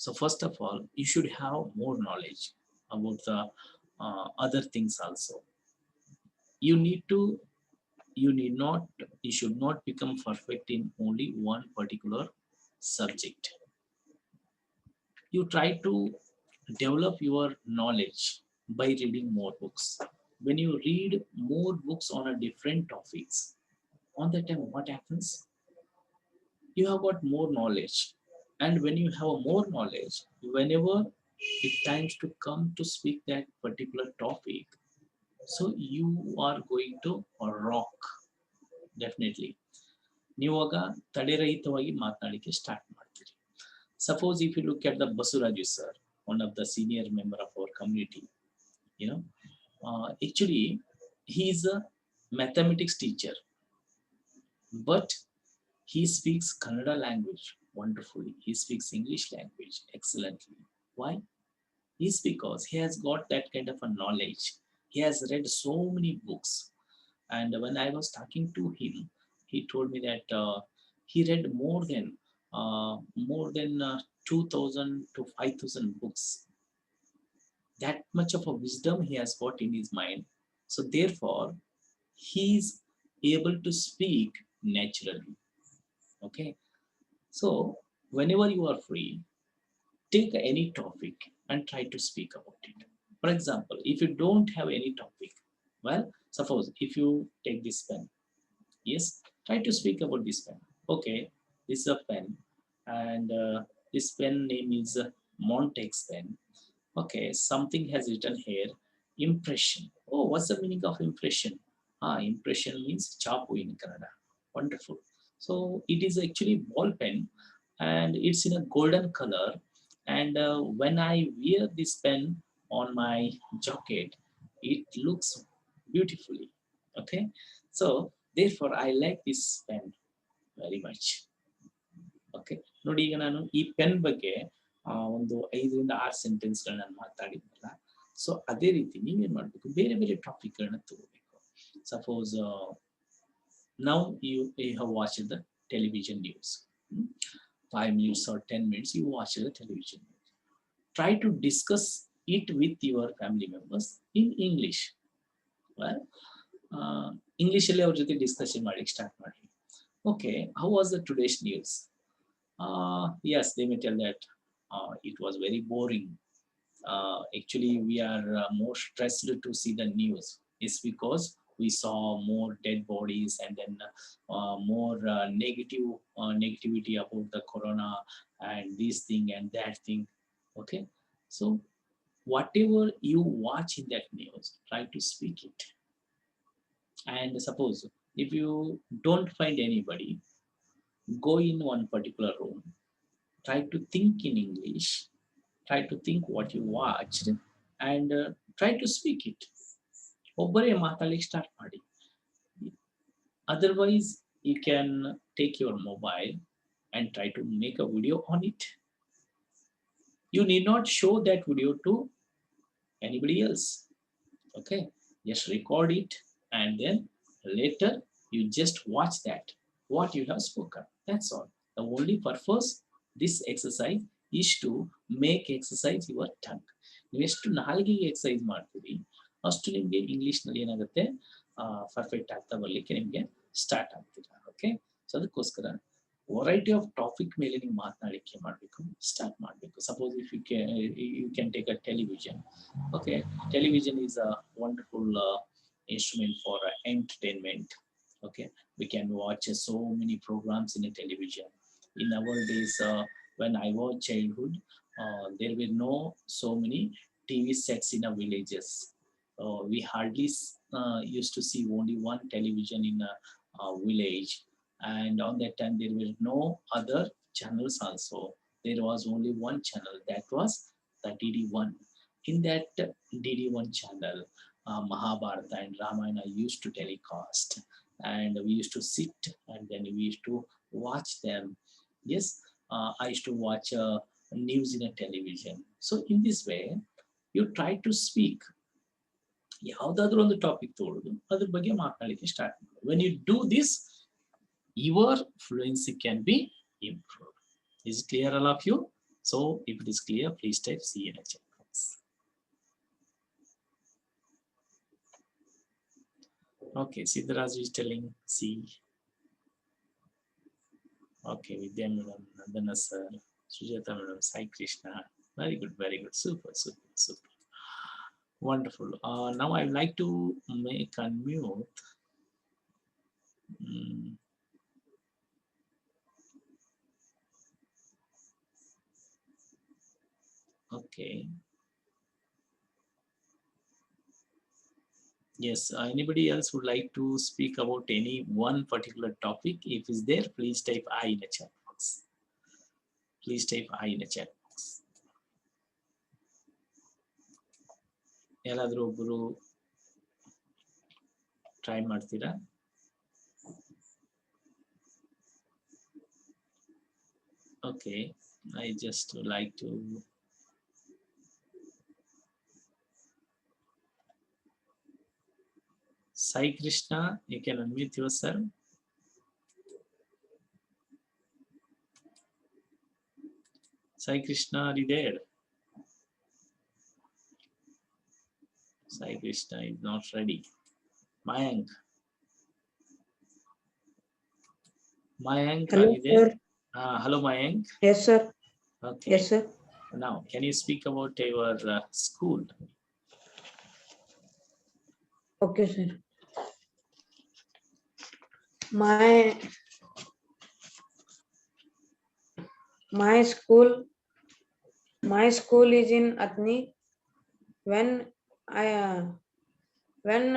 so first of all you should have more knowledge about the other things also. You need to, you need not, you should not become perfect in only one particular subject. You try to develop your knowledge by reading more books. When you read more books on a different topics, on that time what happens, you have got more knowledge. And when you have more knowledge, whenever it times to come to speak that particular topic, so you are going to rock definitely. ನೀವಾಗ ತಡೆರಹಿತವಾಗಿ ಮಾತನಾಡಲಿಕ್ಕೆ start ಮಾಡ್ತೀರಿ. Suppose if you look at the Basuraju sir, one of the senior member of our community, you know, actually he is a mathematics teacher, but he speaks Kannada language wonderfully. He speaks English language excellently. Why? Is because he has got that kind of a knowledge. He has read so many books. And when I was talking to him, he told me that he read more than 2,000 to 5,000 books. That much of a wisdom he has got in his mind. So therefore, he is able to speak naturally. Okay, so whenever you are free, take any topic and try to speak about it. For example, if you don't have any topic, well, suppose if you take this pen, yes, try to speak about this pen. Okay, this is a pen, and this pen name is Montex pen. Okay, something has written here, impression. Oh, what's the meaning of impression? Impression means chapu in Kannada. Wonderful. So it is actually ball pen, and it's in a golden color. And when I wear this pen on my jacket, it looks beautifully. Okay, so therefore I like this pen very much. Okay ನೋಡಿ, ಈಗ ನಾನು ಈ pen ಬಗ್ಗೆ ಒಂದು 5 ರಿಂದ 6 ಸೆಂಟೆನ್ಸ್ಗಳನ್ನ ನಾನು ಮಾತಾಡಿದ್ನಲ್ಲ. So ಅದೇ ರೀತಿ ನೀವೇನ್ ಮಾಡ್ಬೇಕು, ಬೇರೆ ಬೇರೆ ಟಾಪಿಕ್ಗಳನ್ನ ತಗೋಬೇಕು. Suppose now you have watch the television news. 5 minutes or 10 minutes you watch the television. Try to discuss it with your family members in English. Well, ಇಂಗ್ಲಿಷಲ್ಲಿ ಅವ್ರ ಜೊತೆ ಡಿಸ್ಕಷನ್ ಮಾಡಿ ಸ್ಟಾರ್ಟ್ ಮಾಡಿ. Okay, how was the today's news? Yes, they may tell that it was very boring. Actually, we are more stressed to see the news. It's because we saw more dead bodies and then more negativity about the corona and this thing and that thing. Okay, so whatever you watch in that news, try to speak it. And suppose if you don't find anybody, go in one particular room, try to think in English, try to think what you watched, and try to speak it. ಒಬ್ಬರೇ ಮಾತಾಡ್ಲಿಕ್ಕೆ start ಮಾಡಿ. Otherwise, you can take your mobile and try to make a video on it. You need not show that video to anybody else. Okay, just record it, and then later you just watch that what you have spoken. That's all. The only purpose this exercise is to make exercise your tongue. ನೀವು ಎಷ್ಟು ನಾಲ್ಗೆಗೆ exercise ಮಾಡ್ತೀರಿ ಅಷ್ಟು ನಿಮಗೆ ಇಂಗ್ಲೀಷ್ನಲ್ಲಿ ಏನಾಗುತ್ತೆ, perfect ಆಗ್ತಾ ಬರಲಿಕ್ಕೆ ನಿಮಗೆ ಸ್ಟಾರ್ಟ್ ಆಗ್ತೀರಾ. ಓಕೆ, ಸೊ ಅದಕ್ಕೋಸ್ಕರ ವೆರೈಟಿ ಆಫ್ ಟಾಪಿಕ್ ಮೇಲೆ ನೀವು ಮಾತನಾಡಲಿಕ್ಕೆ ಮಾಡಬೇಕು, ಸ್ಟಾರ್ಟ್ ಮಾಡಬೇಕು. Suppose if you can take a television. Okay, television is a wonderful instrument for entertainment. Okay, we can watch so many programs in a television. In our days, when I was childhood, there were no so many TV sets in our villages. We hardly used to see only one television in a village, and on that time there were no other channels also. There was only one channel, that was the DD1. In that DD1 channel, Mahabharata and Ramayana used to telecast, and we used to sit and then we used to watch them. Yes, I used to watch news in a television. So in this way, you try to speak. ಯಾವುದಾದ್ರೂ ಒಂದು topic ತಗೊಳ್ಳೋದು, ಅದ್ರ ಬಗ್ಗೆ ಮಾತನಾಡಲಿಕ್ಕೆ start ಮಾಡಿ. When you do this, your fluency can be improved. Is it clear, all of you? So if it is clear, please type C in a chat box. Okay, Siddharaj is telling C. Okay, Vidya madam, Nandana sir, Sujata madam, Sai Krishna. Very good, very good. Super, super, super. Wonderful. Now I would like to make unmute. Okay. Yes, anybody else would like to speak about any one particular topic? If is there, please type I in the chat box. Please type I in the chat box. ಯಾರಾದರೂ ಒಬ್ಬರು try ಮಾಡ್ತೀರಾ? Okay, I just like to Sai Krishna, you can unmute yourself. Sai Krishna, are you there? Sai Krishna is not ready. Mayank, Mayank, are Hello, you there? sir. Hello, Mayank. Yes, sir. Okay. Yes, sir. Now, can you speak about your school? Okay, sir. My my school my school is in Atni. When I when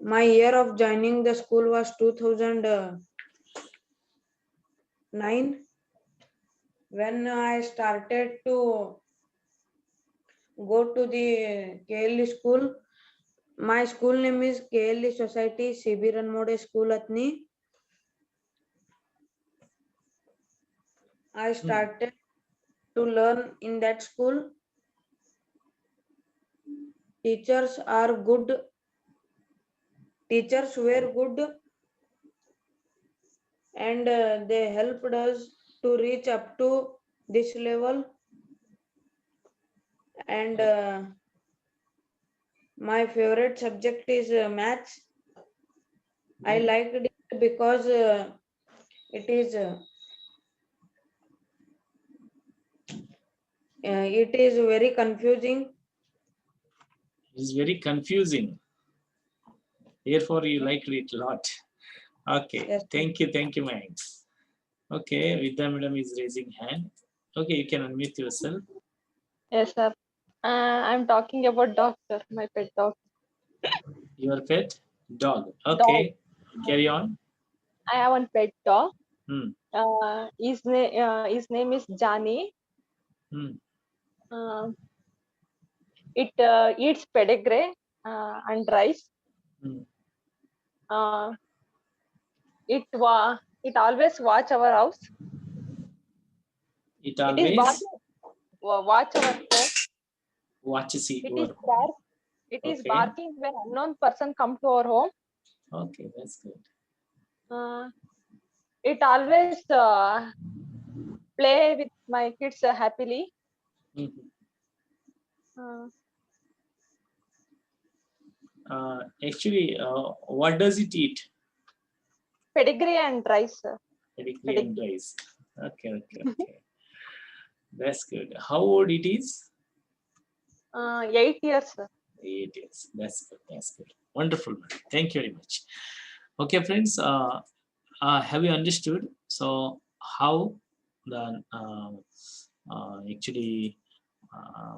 my year of joining the school was 2009. When I started to go to the KLE school, my school name is KLE Society CB Ranmode School Atni. I started to learn in that school. Teachers are good. Teachers were good, and they helped us to reach up to this level. And my favorite subject is maths. I liked it because it is it is very confusing. It's very confusing. Therefore, you liked it a lot. Okay. Yes, Thank you, Mayank. Okay, Vidya madam is raising hand. Okay, you can unmute yourself. Yes, sir. I'm talking about dog, sir. My pet dog. Your pet dog. Dog. Okay, carry on. I have one pet dog. Hmm. His name is Johnny. Hmm. Uh, it eats pedigree and rice. Hmm. Uh, it always watch our house. It It is always barking. Watch our home. watches It your is home. bark. It is Okay. barking when unknown person come to our home. Okay, that's good. Uh, it always play with my kids happily. Mhm. Uh, Actually, what does it eat? Pedigree and rice. Pedigree and Pedigree. rice. Okay, okay. That's good. How old it is? 8 years. 8 years. That's good. That's good. Wonderful, man. Thank you very much. Okay, friends. Have you understood? So how the actually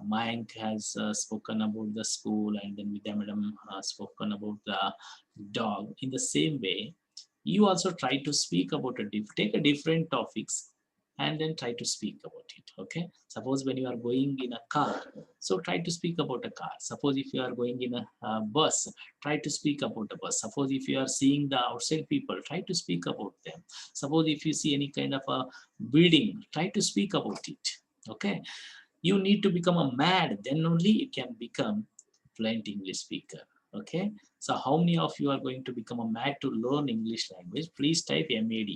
Mayank has spoken about the school, and then Vidya madam spoken about the dog. In the same way, you also try to speak about take a different topics and then try to speak about it. Okay. Suppose when you are going in a car, so try to speak about a car. Suppose if you are going in a bus, try to speak about a bus. Suppose if you are seeing the outside people, try to speak about them. Suppose if you see any kind of a building, try to speak about it. Okay, you need to become a mad, then only you can become fluent English speaker. Okay, so how many of you are going to become a mad to learn English language? Please type mad.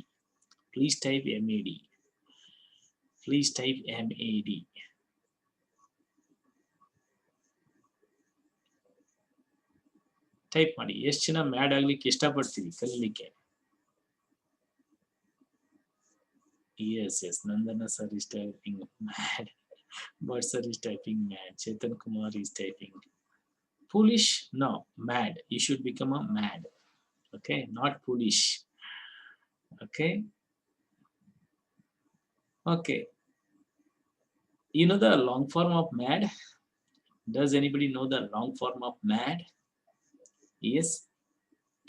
Please type mad. Please type mad. Type ಮಾಡಿ ಎಷ್ಟು ಜನ mad ಆಗ್ಲಿಕ್ಕೆ ಇಷ್ಟಪಡ್ತೀವಿ ಕಲೀಲಿಕ್ಕೆ. Yes, Nandana sir is typing mad. But sir is typing mad. Chetan Kumar is typing foolish. No, mad. You should become a mad. Okay, not foolish. Okay. Okay. You know the long form of mad? Does anybody know the long form of mad? Yes.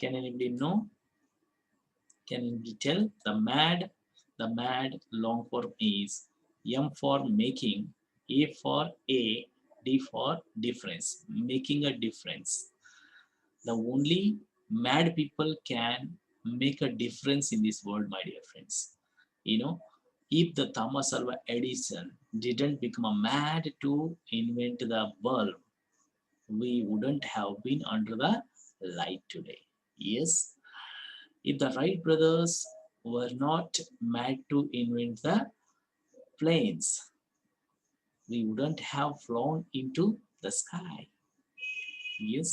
Can anybody know? Can anybody tell? The mad long form is M for making, A for A, D for difference, making a difference. The only mad people can make a difference in this world, my dear friends. You know, if the Thomas Alva Edison didn't become a mad to invent the bulb, we wouldn't have been under the light today. Yes, if the Wright brothers were not mad to invent the planes, we wouldn't have flown into the sky. Yes,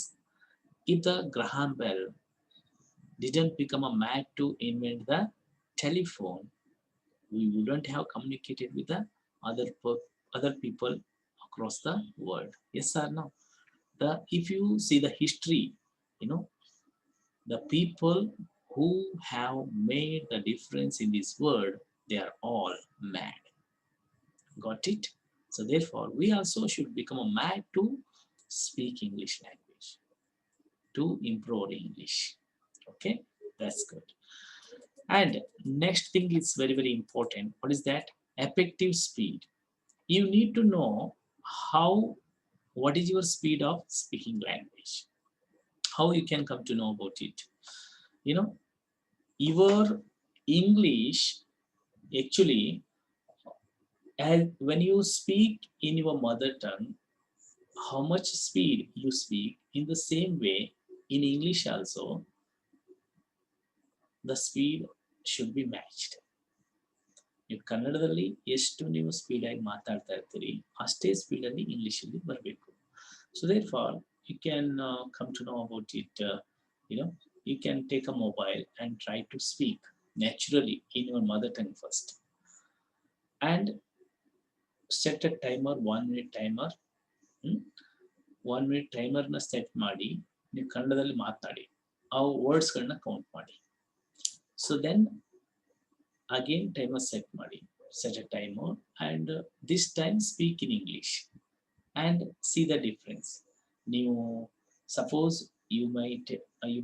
if the Graham Bell didn't become a mad to invent the telephone, we wouldn't have communicated with the other people across the world. Yes or no? If you see the history, you know, the people who have made the difference in this world, they are all mad. Got it? So therefore, we also should become a mad to speak English language, to improve English. Okay, that's good. And next thing is very, very important. What is that? Effective speed. You need to know how, what is your speed of speaking language? How you can come to know about it? You know, your English actually, as when you speak in your mother tongue, how much speed you speak, in the same way in English also, the speed should be matched. ನೀವು ಕನ್ನಡದಲ್ಲಿ ಎಷ್ಟು ನೀವು ಸ್ಪೀಡಾಗಿ ಮಾತಾಡ್ತಾ ಇರ್ತೀರಿ ಅಷ್ಟೇ ಸ್ಪೀಡಲ್ಲಿ ಇಂಗ್ಲೀಷಲ್ಲಿ ಬರಬೇಕು. So therefore you can come to know about it. You can take a mobile and try to speak naturally in your mother tongue first, and set a timer, 1 minute timer. 1 minute ಟೈಮರ್ನ set ಮಾಡಿ ನೀವು ಕನ್ನಡದಲ್ಲಿ ಮಾತನಾಡಿ, ಆ ವರ್ಡ್ಸ್ಗಳನ್ನ count ಮಾಡಿ. So then again timer set a timer, and this time speak in English and see the difference. New suppose you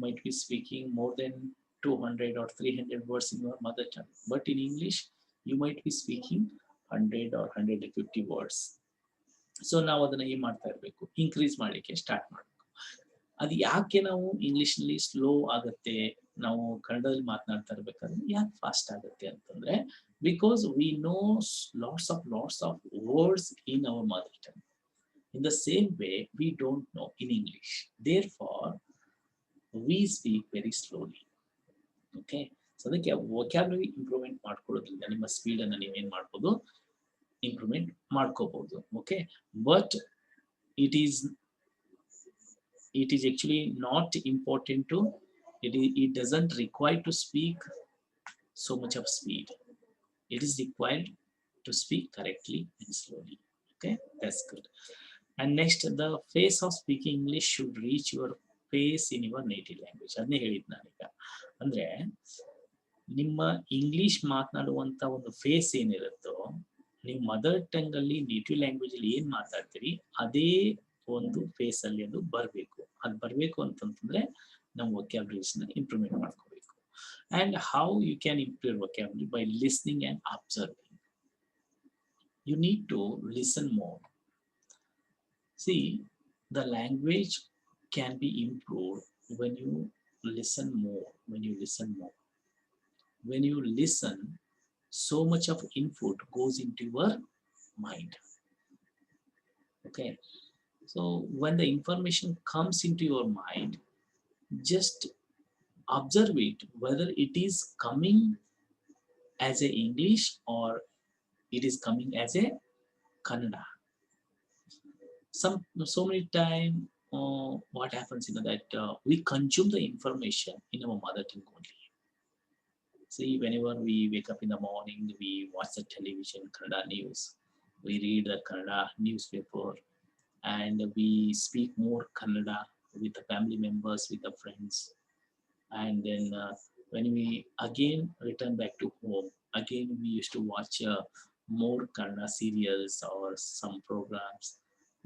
might be speaking more than 200 or 300 words in your mother tongue, but in English you might be speaking 100 or 150 words. So ನಾವು ಅದನ್ನ ಏನು ಮಾಡ್ತಾ ಇರಬೇಕು, increase ಮಾಡಲಿಕ್ಕೆ start ಮಾಡಬೇಕು. ಅದು ಯಾಕೆ ನಾವು ಇಂಗ್ಲಿಷ್ನಲ್ಲಿ ಸ್ಲೋ ಆಗುತ್ತೆ, ನಾವು ಕನ್ನಡದಲ್ಲಿ ಮಾತನಾಡ್ತಾ ಇರ್ಬೇಕಾದ್ರೆ ಯಾಕೆ ಫಾಸ್ಟ್ ಆಗುತ್ತೆ ಅಂತಂದ್ರೆ, because we know lots of words in our mother tongue. In the same way we don't know in English, therefore we speak very slowly. Okay, so ಅದಕ್ಕೆ ವೊಕ್ಯಾಬ್ಯುಲರಿ ಇಂಪ್ರೂವ್ಮೆಂಟ್ ಮಾಡ್ಕೊಳ್ಳೋದ್ರಿಂದ ನಿಮ್ಮ ಸ್ಪೀಡನ್ನು ನೀವೇನು ಮಾಡ್ಬೋದು, ಇಂಪ್ರೂವ್ಮೆಂಟ್ ಮಾಡ್ಕೋಬಹುದು. Okay, but it is actually not important to, it doesn't require to speak so much of speed. It is required to speak correctly and slowly. Okay, that's good. And next, the pace of speaking English should reach your pace in your native language. ಅದನ್ನೇ ಹೇಳಿದ್ ನಾನೀಗ. ಅಂದ್ರೆ ನಿಮ್ಮ English ಮಾತನಾಡುವಂತ ಒಂದು face ಏನಿರುತ್ತೋ, ನೀವು mother tongue ಅಲ್ಲಿ native language ಅಲ್ಲಿ ಏನ್ ಮಾತಾಡ್ತೀರಿ ಅದೇ ಒಂದು ಫೇಸ್ ಅಲ್ಲಿ ಅದು ಬರಬೇಕು. ಅದು ಬರಬೇಕು ಅಂತಂದ್ರೆ ನಾವು ವೊಕ್ಯಾಬ್ಯುಲರೀಸ್ ನ ಇಂಪ್ರೂವ್ಮೆಂಟ್ ಮಾಡ್ಕೋಬೇಕು. And how you can improve vocabulary? By listening and observing. You need to listen more. See, the language can be improved when you listen more. When you listen, so much of input goes into your mind. Okay, so when the information comes into your mind, just observe it, whether it is coming as a English or it is coming as a Kannada. So many time, what happens, that we consume the information in our mother tongue only. See, whenever we wake up in the morning, we watch the television, Kannada news, we read the Kannada newspaper, and we speak more Kannada with the family members, with the friends. And then when we again return back to home, again we used to watch more Kannada serials or some programs.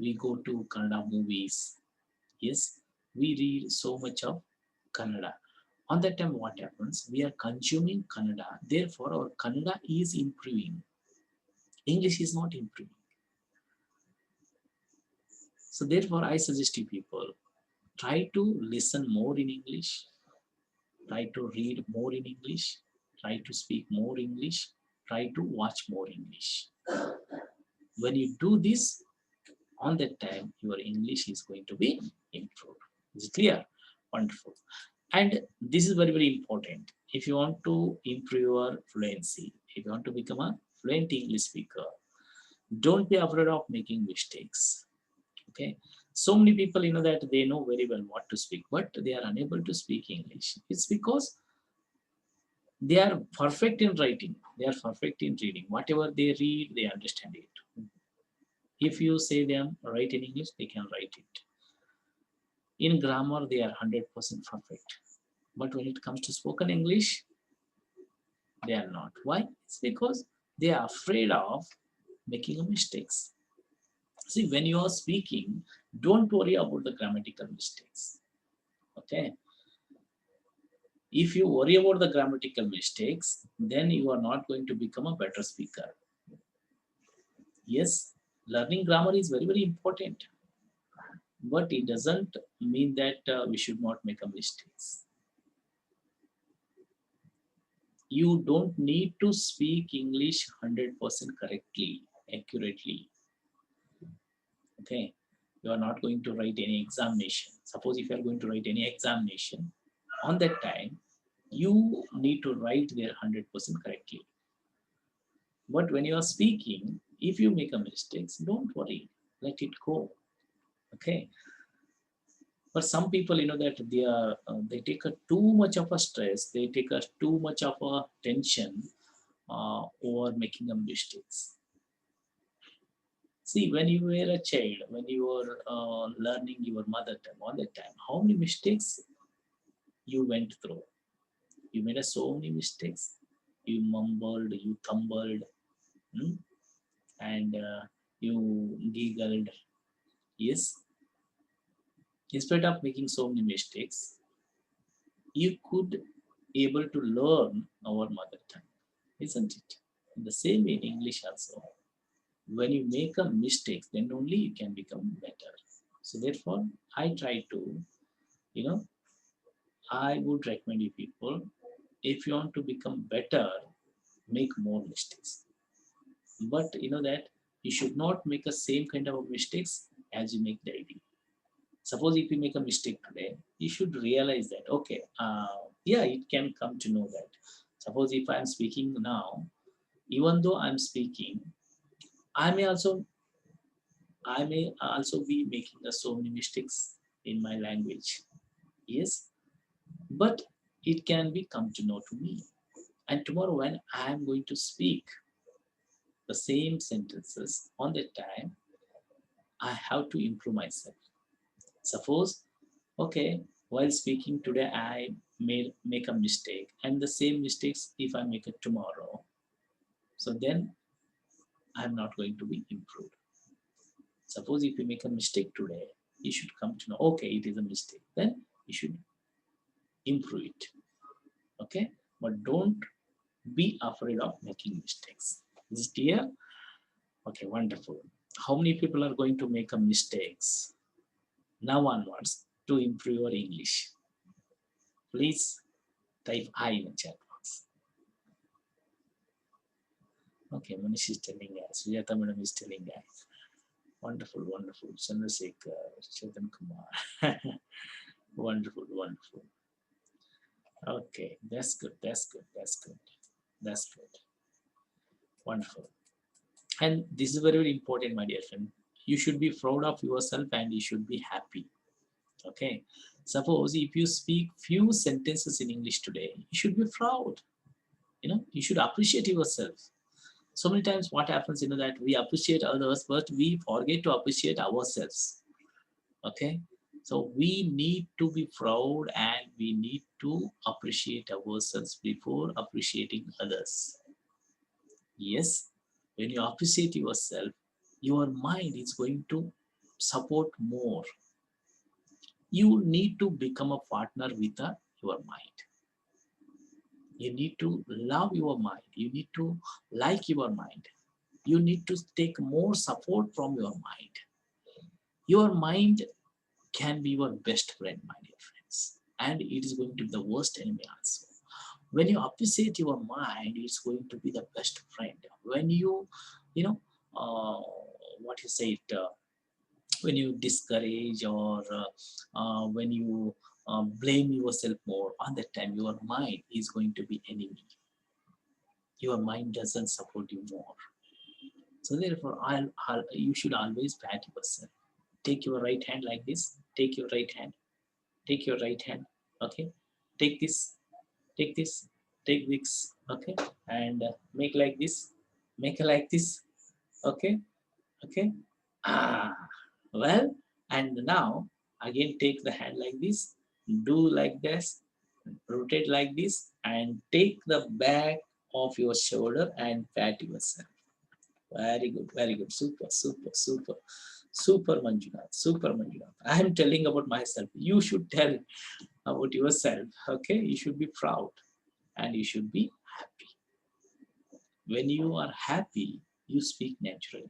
We go to Kannada movies. Yes, we read so much of Kannada. On that time, what happens? We are consuming Kannada. Therefore, our Kannada is improving. English is not improving. So therefore, I suggest you people, try to listen more in English. Try to read more in English. Try to speak more English. Try to watch more English. When you do this, on that time, your English is going to be improved. Is it clear? Wonderful. And this is very, very important. If you want to improve your fluency, if you want to become a fluent English speaker, don't be afraid of making mistakes. Okay, so many people, that they know very well what to speak, but they are unable to speak English. It's because They are perfect in writing. They are perfect in reading. Whatever they read, they understand it. If you say them write in English, they can write it. In grammar, they are 100% perfect. But when it comes to spoken English, they are not. Why? It's because they are afraid of making mistakes. See, when you are speaking, don't worry about the grammatical mistakes. Okay. If you worry about the grammatical mistakes, then you are not going to become a better speaker. Yes, learning grammar is very, very important, but it doesn't mean that we should not make a mistakes. You don't need to speak English 100% correctly, accurately. Okay, you are not going to write any examination. Suppose if you are going to write any examination, on that time, you need to write there 100% correctly. But when you are speaking, if you make a mistake, don't worry, let it go. Okay. But some people, that they take a too much of a stress, they take a too much of a tension over making a mistakes. See, when you were a child, when you were learning your mother tongue, all that time, how many mistakes you went through? You made so many mistakes. You mumbled, you tumbled, hmm? and you giggled. Yes, instead of making so many mistakes, you could able to learn our mother tongue, isn't it? In the same way in English also, when you make a mistake, then only you can become better. So therefore, I try to, you know, I would recommend you people, if you want to become better, make more mistakes. But that you should not make the same kind of mistakes as you make daily. Suppose if you make a mistake today, you should realize that, okay, yeah, it can come to know that. Suppose if I'm speaking now, even though I'm speaking, I may also be making so many mistakes in my language. Yes, but it can be come to know to me. And tomorrow when I am going to speak the same sentences on that time, I have to improve myself. Suppose, okay, while speaking today, I may make a mistake, and the same mistakes if I make it tomorrow, so then I'm not going to be improved. Suppose if you make a mistake today, you should come to know, okay, it is a mistake. Then you should improve it. Okay, but don't be afraid of making mistakes. Is it clear? Okay, wonderful. How many people are going to make a mistakes now onwards to improve your English? Please type I in the chat box. Okay, Manish is telling us. Sujata madam is telling us. Wonderful, wonderful. Chandrasekhar, Chetan Kumar. Wonderful, wonderful. Okay, that's good, that's good, that's good, that's good. Wonderful. And this is very, very important, my dear friend. You should be proud of yourself and you should be happy. Okay. Suppose if you speak few sentences in English today, you should be proud. You should appreciate yourself. So many times what happens, that we appreciate others, but we forget to appreciate ourselves. Okay. So we need to be proud and we need to appreciate ourselves before appreciating others. Yes, when you appreciate yourself, your mind is going to support more. You need to become a partner with your mind. You need to love your mind. You need to like your mind. You need to take more support from your mind. Your mind can be your best friend, my dear friends, and it is going to be the worst enemy also. When you appreciate your mind, it's going to be the best friend. When you know, what you say it, when you discourage or when you blame yourself more, on that time your mind is going to be enemy. Your mind doesn't support you more. So therefore, you should always pat yourself. Take your right hand like this. Take your right hand. Take your right hand. Okay. Take this. Take this. take this, okay, and make like this, make like this, okay, okay. Well, and now again take the hand like this, do like this, rotate like this, and take the back of your shoulder and pat yourself. Very good, very good, super, super, super, super Manjunath, super Manjunath. I am telling about myself. You should tell about yourself, okay? You should be proud and you should be happy. When you are happy, you speak naturally.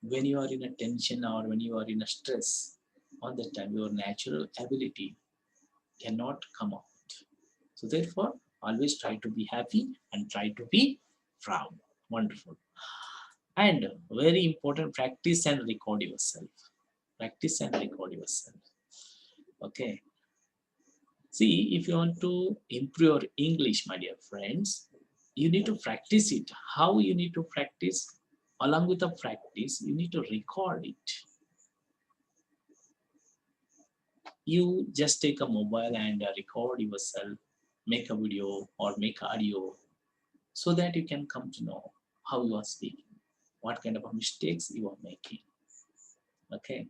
When you are in a tension or when you are in a stress, all the time your natural ability cannot come out. So therefore, always try to be happy and try to be proud. Wonderful. And very important, practice and record yourself. Practice and record yourself. Okay. See, if you want to improve your English, my dear friends, you need to practice it. How you need to practice? Along with the practice, you need to record it. You just take a mobile and record yourself, make a video or make audio so that you can come to know how you are speaking, what kind of mistakes you are making. Okay.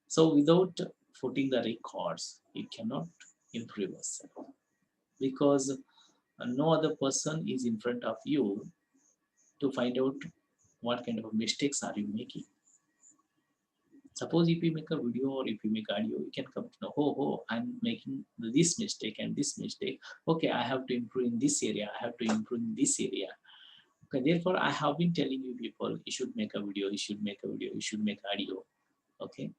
So without putting the records, you cannot improve yourself because no other person is in front of you to find out what kind of mistakes are you making. Suppose if you make a video or if you make audio, you can come to know, oh, I'm making this mistake and this mistake. Okay, I have to improve in this area. I have to improve in this area. Okay, therefore, I have been telling you people, you should make a video, you should make a video, you should make audio. Okay,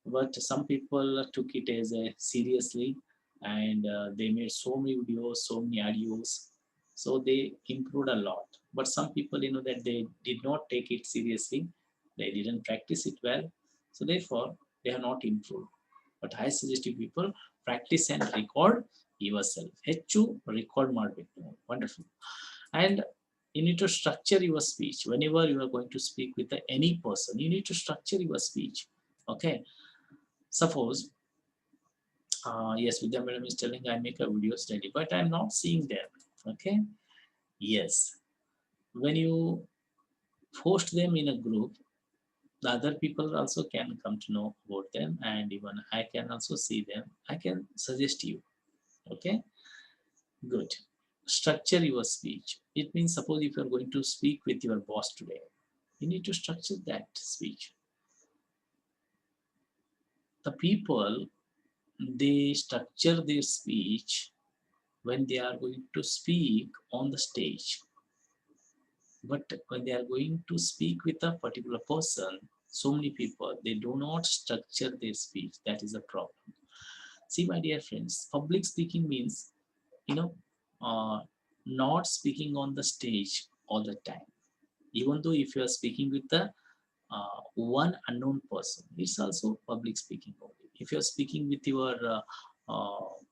but some people took it as a seriously and they made so many videos, so many audios, so they improved a lot. But some people, that they did not take it seriously, they didn't practice it well, so therefore they have not improved. But I suggest you people practice and record yourself. ಹೆಚ್ಚು record ಮಾಡಬೇಕು. Wonderful. And you need to structure your speech. Whenever you are going to speak with any person, you need to structure your speech. Okay. Suppose, yes, Vidya madam is telling I make a video study, but I'm not seeing them. Okay. Yes. When you post them in a group, the other people also can come to know about them, and even I can also see them. I can suggest you. Okay. Good. Structure your speech. It means suppose if you're going to speak with your boss today, you need to structure that speech. The people, they structure their speech when they are going to speak on the stage. But when they are going to speak with a particular person, so many people, they do not structure their speech. That is a problem. See, my dear friends, public speaking means, you know, uh, not speaking on the stage all the time. Even though if you are speaking with the one unknown person, it's also public speaking only. If you are speaking with your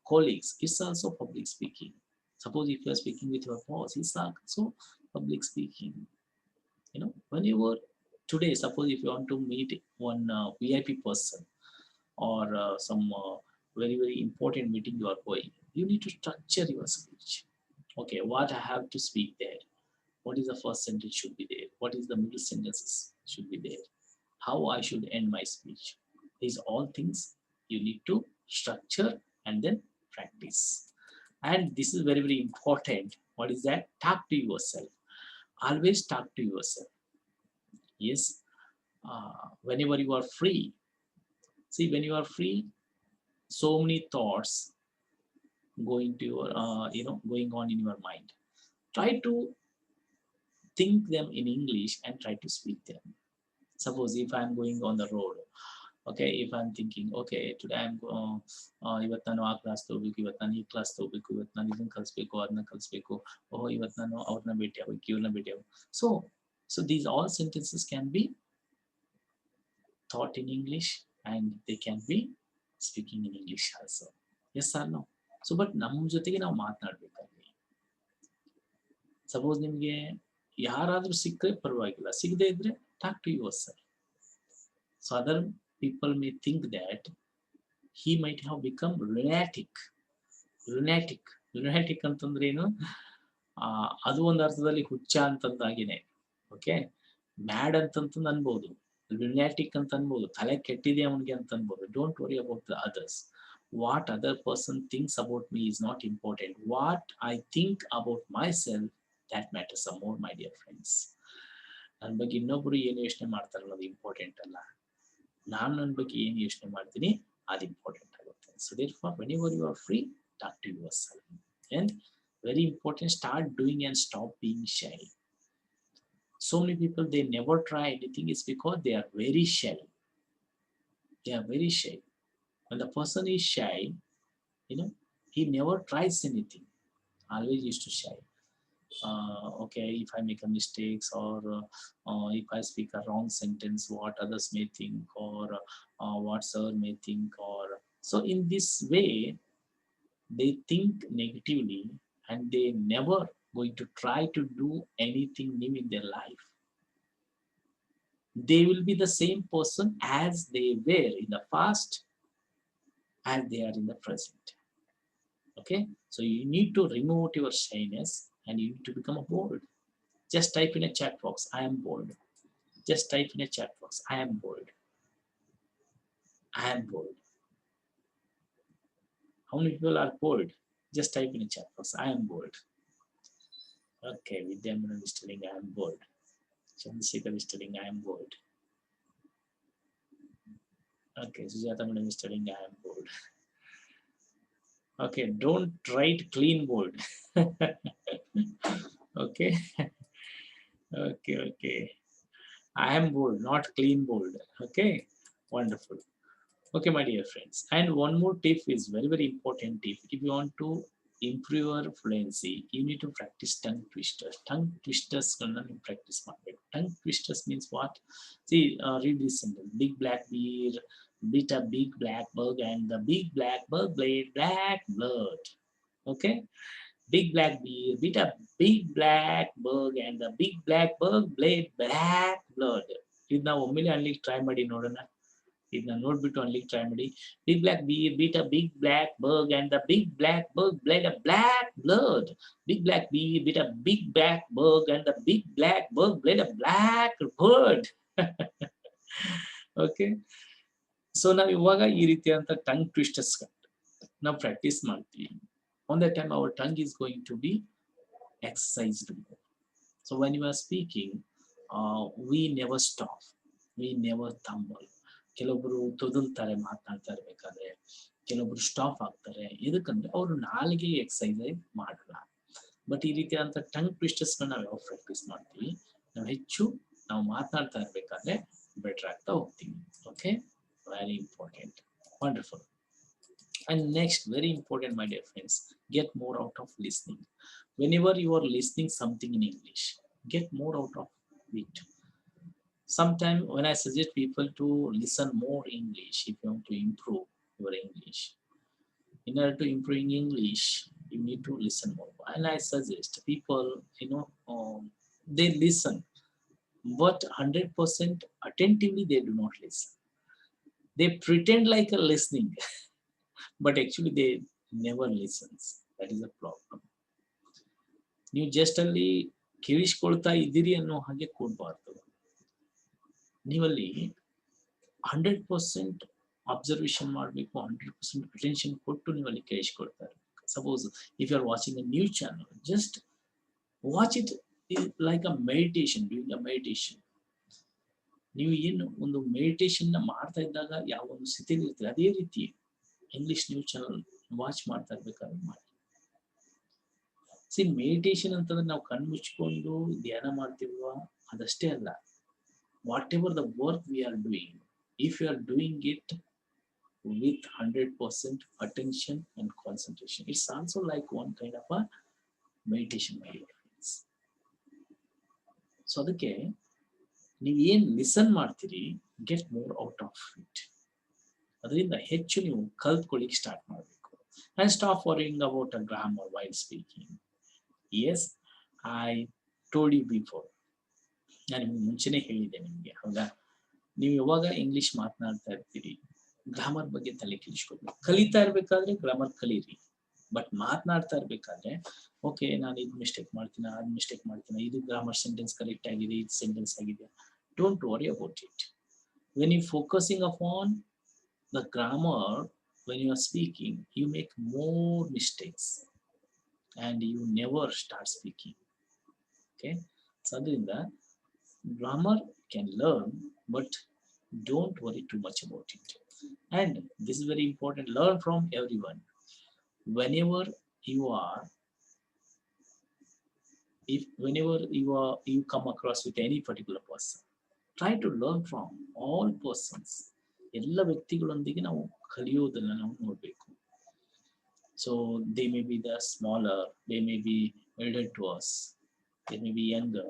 colleagues, it's also public speaking. Suppose if you are speaking with your boss, it's also public speaking. When you were today, suppose if you want to meet one VIP person or some very, very important meeting you are going, you need to structure your speech. Okay, what I have to speak there? What is the first sentence should be there? What is the middle sentences should be there? How I should end my speech? These all things you need to structure and then practice. And this is very, very important. What is that? Talk to yourself. Always talk to yourself. Yes. Whenever you are free. See, when you are free, so many thoughts going to your, going on in your mind. Try to think them in English and try to speak them. Suppose if I'm going on the road, okay, if I'm thinking, okay, today I'm ಇವತ್ತು ನಾನು ಆ class ತಗೋಬೇಕು, ಇವತ್ತು ನಾನು ಈ class ತಗೋಬೇಕು, ಇವತ್ತು ನಾನು ಇದನ್ನ ಕಲಿಸ್ಬೇಕು, ಅದನ್ನ ಕಲಿಸ್ಬೇಕು, ಇವತ್ತು ನಾನು ಅವ್ರನ್ನ ಭೇಟಿ ಆಗ್ಬೇಕು, ಇವ್ರನ್ನ ಭೇಟಿ ಆಗ್ಬೇಕು. So these all sentences can be thought in English and they can be speaking in English also. Yes or no? So but ನಮ್ಮ ಜೊತೆಗೆ ನಾವು ಮಾತನಾಡಬೇಕಾಗಿ. ಸಪೋಸ್ ನಿಮಗೆ ಯಾರಾದರೂ ಸಿಕ್ಕರೆ ಪರವಾಗಿಲ್ಲ, ಸಿಗದೇ ಇದ್ರೆ talk to yourself. So other people may think that he might have become lunatic ಲುನಾಟಿಕ್ ಅಂತಂದ್ರೆ ಏನು? ಅದು ಒಂದು ಅರ್ಥದಲ್ಲಿ ಹುಚ್ಚ ಅಂತಂದಾಗಿನೇ. ಓಕೆ, ಮ್ಯಾಡ್ ಅಂತಂತ ಅನ್ಬೋದು, ಲುನಾಟಿಕ್ ಅಂತ ಅನ್ಬೋದು, ತಲೆ ಕೆಟ್ಟಿದೆ ಅವನಿಗೆ ಅಂತ ಅನ್ಬೋದು. Don't worry about the others. What other person thinks about me is not important. What I think about my self, that matters more, my dear friends. ನನ್ನ ಬಗ್ಗೆ ಇನ್ನೊಬ್ರು ಏನು ಯೋಚನೆ ಮಾಡ್ತಾರೆ ಅನ್ನೋದು ಇಂಪಾರ್ಟೆಂಟ್ ಅಲ್ಲ, ನಾನು ನನ್ನ ಬಗ್ಗೆ ಏನು ಯೋಚನೆ ಮಾಡ್ತೀನಿ ಅದು ಇಂಪಾರ್ಟೆಂಟ್ ಆಗುತ್ತೆ. So therefore whenever you are free, talk to yourself. And very important, start doing and stop being shy. So many people, they never try anything is because they are very shy. They are very shy. When the person is shy, he never tries anything, always used to shy. Okay, if I make a mistakes, or if I speak a wrong sentence, what others may think, or what sir may think, or so in this way they think negatively, and they never going to try to do anything new in their life. They will be the same person as they were in the past, as they are in the present. Okay, so you need to remove your shyness and you need to become a bold. Just type in a chat box, I am bold. Just type in a chat box, I am bold. I am bold. How many people are bold? Just type in a chat box, I am bold. Okay, Vidya Madam is telling I am bold. Chandrasekhar is telling I am bold. Okay, Sujata Madam is telling I am bold. Okay, don't write clean bold. Okay. Okay. I am bold, not clean bold. Okay, wonderful. Okay, my dear friends. And one more tip is very, very important tip. If you want to improve your fluency, you need to practice tongue twisters. Tongue twisters you practice. Tongue twisters means what? See, read this sentence. Big black bear beat a big black bug, and the big black bug blade black blood. Okay. Big black bear beat a big black bug, and the big black bug blade black blood. ಇದನ್ನ ಒಮ್ಮೆಲೆ ಅನ್ಲಿಕ್ಕೆ try ಮಾಡಿ ನೋಡೋಣ. ಇದನ್ನ ನೋಡ್ಬಿಟ್ಟು ಅನ್ಲಿಕ್ಕೆ try ಮಾಡಿ. Big black bear beat a big black bug, and the big black bug bled a black blood. Big black bear beat a big black bug, and the big black bug bled a black blood. Okay, so ನಾವು ಇವಾಗ ಈ ರೀತಿಯಾದಂಥ tongue twisters ನಾವು practice ಮಾಡ್ತೀವಿ. On that time our tongue is going to be exercised more. So when you are speaking, we never stop, we never stumble. ಕೆಲವೊಬ್ರು ತೊದಲ್ತಾರೆ ಮಾತನಾಡ್ತಾ ಇರ್ಬೇಕಾದ್ರೆ, ಕೆಲವೊಬ್ರು ಸ್ಟಾಪ್ ಆಗ್ತಾರೆ. ಎದಕ್ಕಂದ್ರೆ ಅವರು ನಾಲಿಗೆ ಎಕ್ಸರ್ಸೈಸ್ ಮಾಡಲ್ಲ. ಬಟ್ ಈ ರೀತಿಯಾದಂಥ ಟಂಗ್ ಟ್ವಿಸ್ಟರ್ಸ್ ನಾವು ಯಾವ ಪ್ರಾಕ್ಟೀಸ್ ಮಾಡ್ತೀವಿ, ನಾವು ಹೆಚ್ಚು ನಾವು ಮಾತನಾಡ್ತಾ ಇರ್ಬೇಕಾದ್ರೆ ಬೆಟರ್ ಆಗ್ತಾ ಹೋಗ್ತೀವಿ. Okay, very important. Wonderful. And next, very important, my dear friends, get more out of listening. Whenever you are listening something in English, get more out of it. Sometimes when I suggest people to listen more English, if you want to improve your English, in order to improve English, you need to listen more. And I suggest people, they listen, but 100% attentively they do not listen. They pretend like a listening. But actually they never listens. That is a problem. ನೀವು just ಅಲ್ಲಿ ಕೇಳಿಸ್ಕೊಳ್ತಾ ಇದ್ದೀರಿ ಅನ್ನೋ ಹಾಗೆ ಕೊಡಬಾರ್ದು. ನೀವಲ್ಲಿ 100% observation ಮಾಡಬೇಕು, 100% attention ಕೊಟ್ಟು ನೀವಲ್ಲಿ ಕೇಳಿಸ್ಕೊಳ್ತಾ ಇರಬೇಕು. Suppose if you are watching a news channel, just watch it like a meditation, doing a meditation. ನೀವು ಏನು ಒಂದು ಮೆಡಿಟೇಷನ್ ಮಾಡ್ತಾ ಇದ್ದಾಗ ಯಾವ ಒಂದು ಸ್ಥಿತಿಯಲ್ಲಿ ಇರ್ತೀರಿ, ಅದೇ ರೀತಿ ಇಂಗ್ಲಿಷ್ ನ್ಯೂಸ್ ಚಾನಲ್ ವಾಚ್ ಮಾಡ್ತಾ ಇರ್ಬೇಕಾದ್ರೆ ಮಾಡಿ. ಸಿ, ಮೆಡಿಟೇಷನ್ ಅಂತಂದ್ರೆ ನಾವು ಕಣ್ಣು ಮುಚ್ಕೊಂಡು ಧ್ಯಾನ ಮಾಡ್ತೀವ ಅದಷ್ಟೇ ಅಲ್ಲ. Whatever the work we are doing, if you are doing it with 100% attention and concentration, it's also like one kind of a meditation, my dear friends. ಸೊ ಅದಕ್ಕೆ ನೀವು ಏನ್ ಲಿಸನ್ ಮಾಡ್ತೀರಿ, get more out of it. ಅದರಿಂದ ಹೆಚ್ಚು ನೀವು ಕಲ್ತ್ಕೊಳ್ಳಿಕ್ಕೆ start ಮಾಡಬೇಕು. And stop worrying about a grammar while speaking. Yes, I told you before, ನಾನು ನಿಮ್ಗೆ ಮುಂಚೆನೆ ಹೇಳಿದ್ದೆ ನಿಮಗೆ, ಹೌದಾ? ನೀವು ಯಾವಾಗ ಇಂಗ್ಲಿಷ್ ಮಾತನಾಡ್ತಾ ಇರ್ತೀರಿ, ಗ್ರಾಮರ್ ಬಗ್ಗೆ ತಲೆ ಕೆಡಿಸ್ಕೊಬೇಕು. ಕಲಿತಾ ಇರ್ಬೇಕಾದ್ರೆ ಗ್ರಾಮರ್ ಕಲೀರಿ, ಬಟ್ ಮಾತನಾಡ್ತಾ ಇರ್ಬೇಕಾದ್ರೆ ಓಕೆ ನಾನು ಇದು ಮಿಸ್ಟೇಕ್ ಮಾಡ್ತೀನಿ, ಅದು ಮಿಸ್ಟೇಕ್ ಮಾಡ್ತೀನಿ, ಇದು ಗ್ರಾಮರ್ ಸೆಂಟೆನ್ಸ್ ಕರೆಕ್ಟ್ ಆಗಿದೆ, ಇದು ಸೆಂಟೆನ್ಸ್ ಆಗಿದೆ. Don't worry about it. When you focusing upon the grammar, when you are speaking, you make more mistakes and you never start speaking. Okay, so adrinda grammar can learn, but don't worry too much about it. And this is very important, learn from everyone. Whenever you are, if whenever you come across with any particular person, try to learn from all persons. ಎಲ್ಲ ವ್ಯಕ್ತಿಗಳೊಂದಿಗೆ ನಾವು ಕಲಿಯೋದನ್ನ ನಾವು ನೋಡಬೇಕು. So they may be the smaller, they may be elder to us, they may be younger.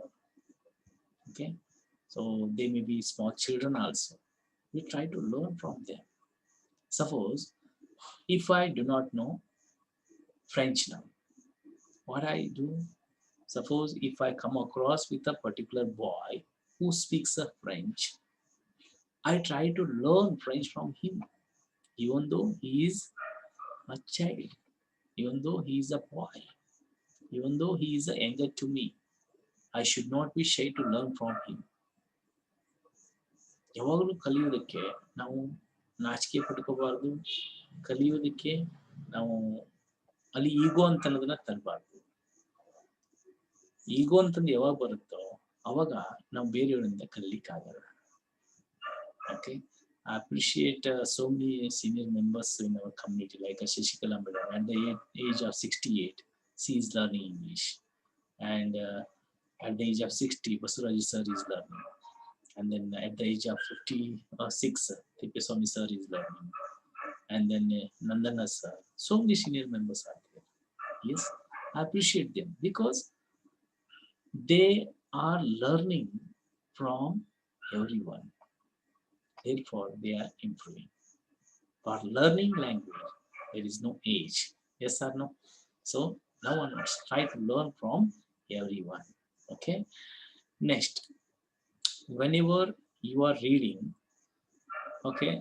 Okay, so they may be small children also. We try to learn from them. Suppose if I do not know French now, what I do? Suppose if I come across with a particular boy who speaks a French, I try to learn French from him, even though he is a child, even though he is a boy, even though he is younger to me. I should not be shy to learn from him. ಯಾವಾಗಲೂ ಕಲಿಯೋದಕ್ಕೆ ನಾವು ನಾಚಿಕೆ ಪಡ್ಕೋಬಾರ್ದು. ಕಲಿಯೋದಕ್ಕೆ ನಾವು ಅಲ್ಲಿ ಈಗೋ ಅಂತ ಅನ್ನೋದನ್ನ ತರಬಾರ್ದು. ಈಗೋ ಅಂತಂದು ಯಾವಾಗ ಬರುತ್ತೋ ಅವಾಗ ನಾವು ಬೇರೆಯವರಿಂದ ಕಲಿಲಿಕ್ಕಾಗಲ್ಲ. Okay, I appreciate so many senior members in our community, like Shashikala Madam. At the age of 68, she is learning English, and at the age of 60, Basuraj sir is learning, and then at the age of 56, Tippeswamy sir is learning, and then Nandana sir. So many senior members are there. Yes, I appreciate them because they are learning from everyone. Therefore, they are improving. For learning language, there is no age. Yes or no? So now onwards, try to learn from everyone. Okay. Next, whenever you are reading, okay,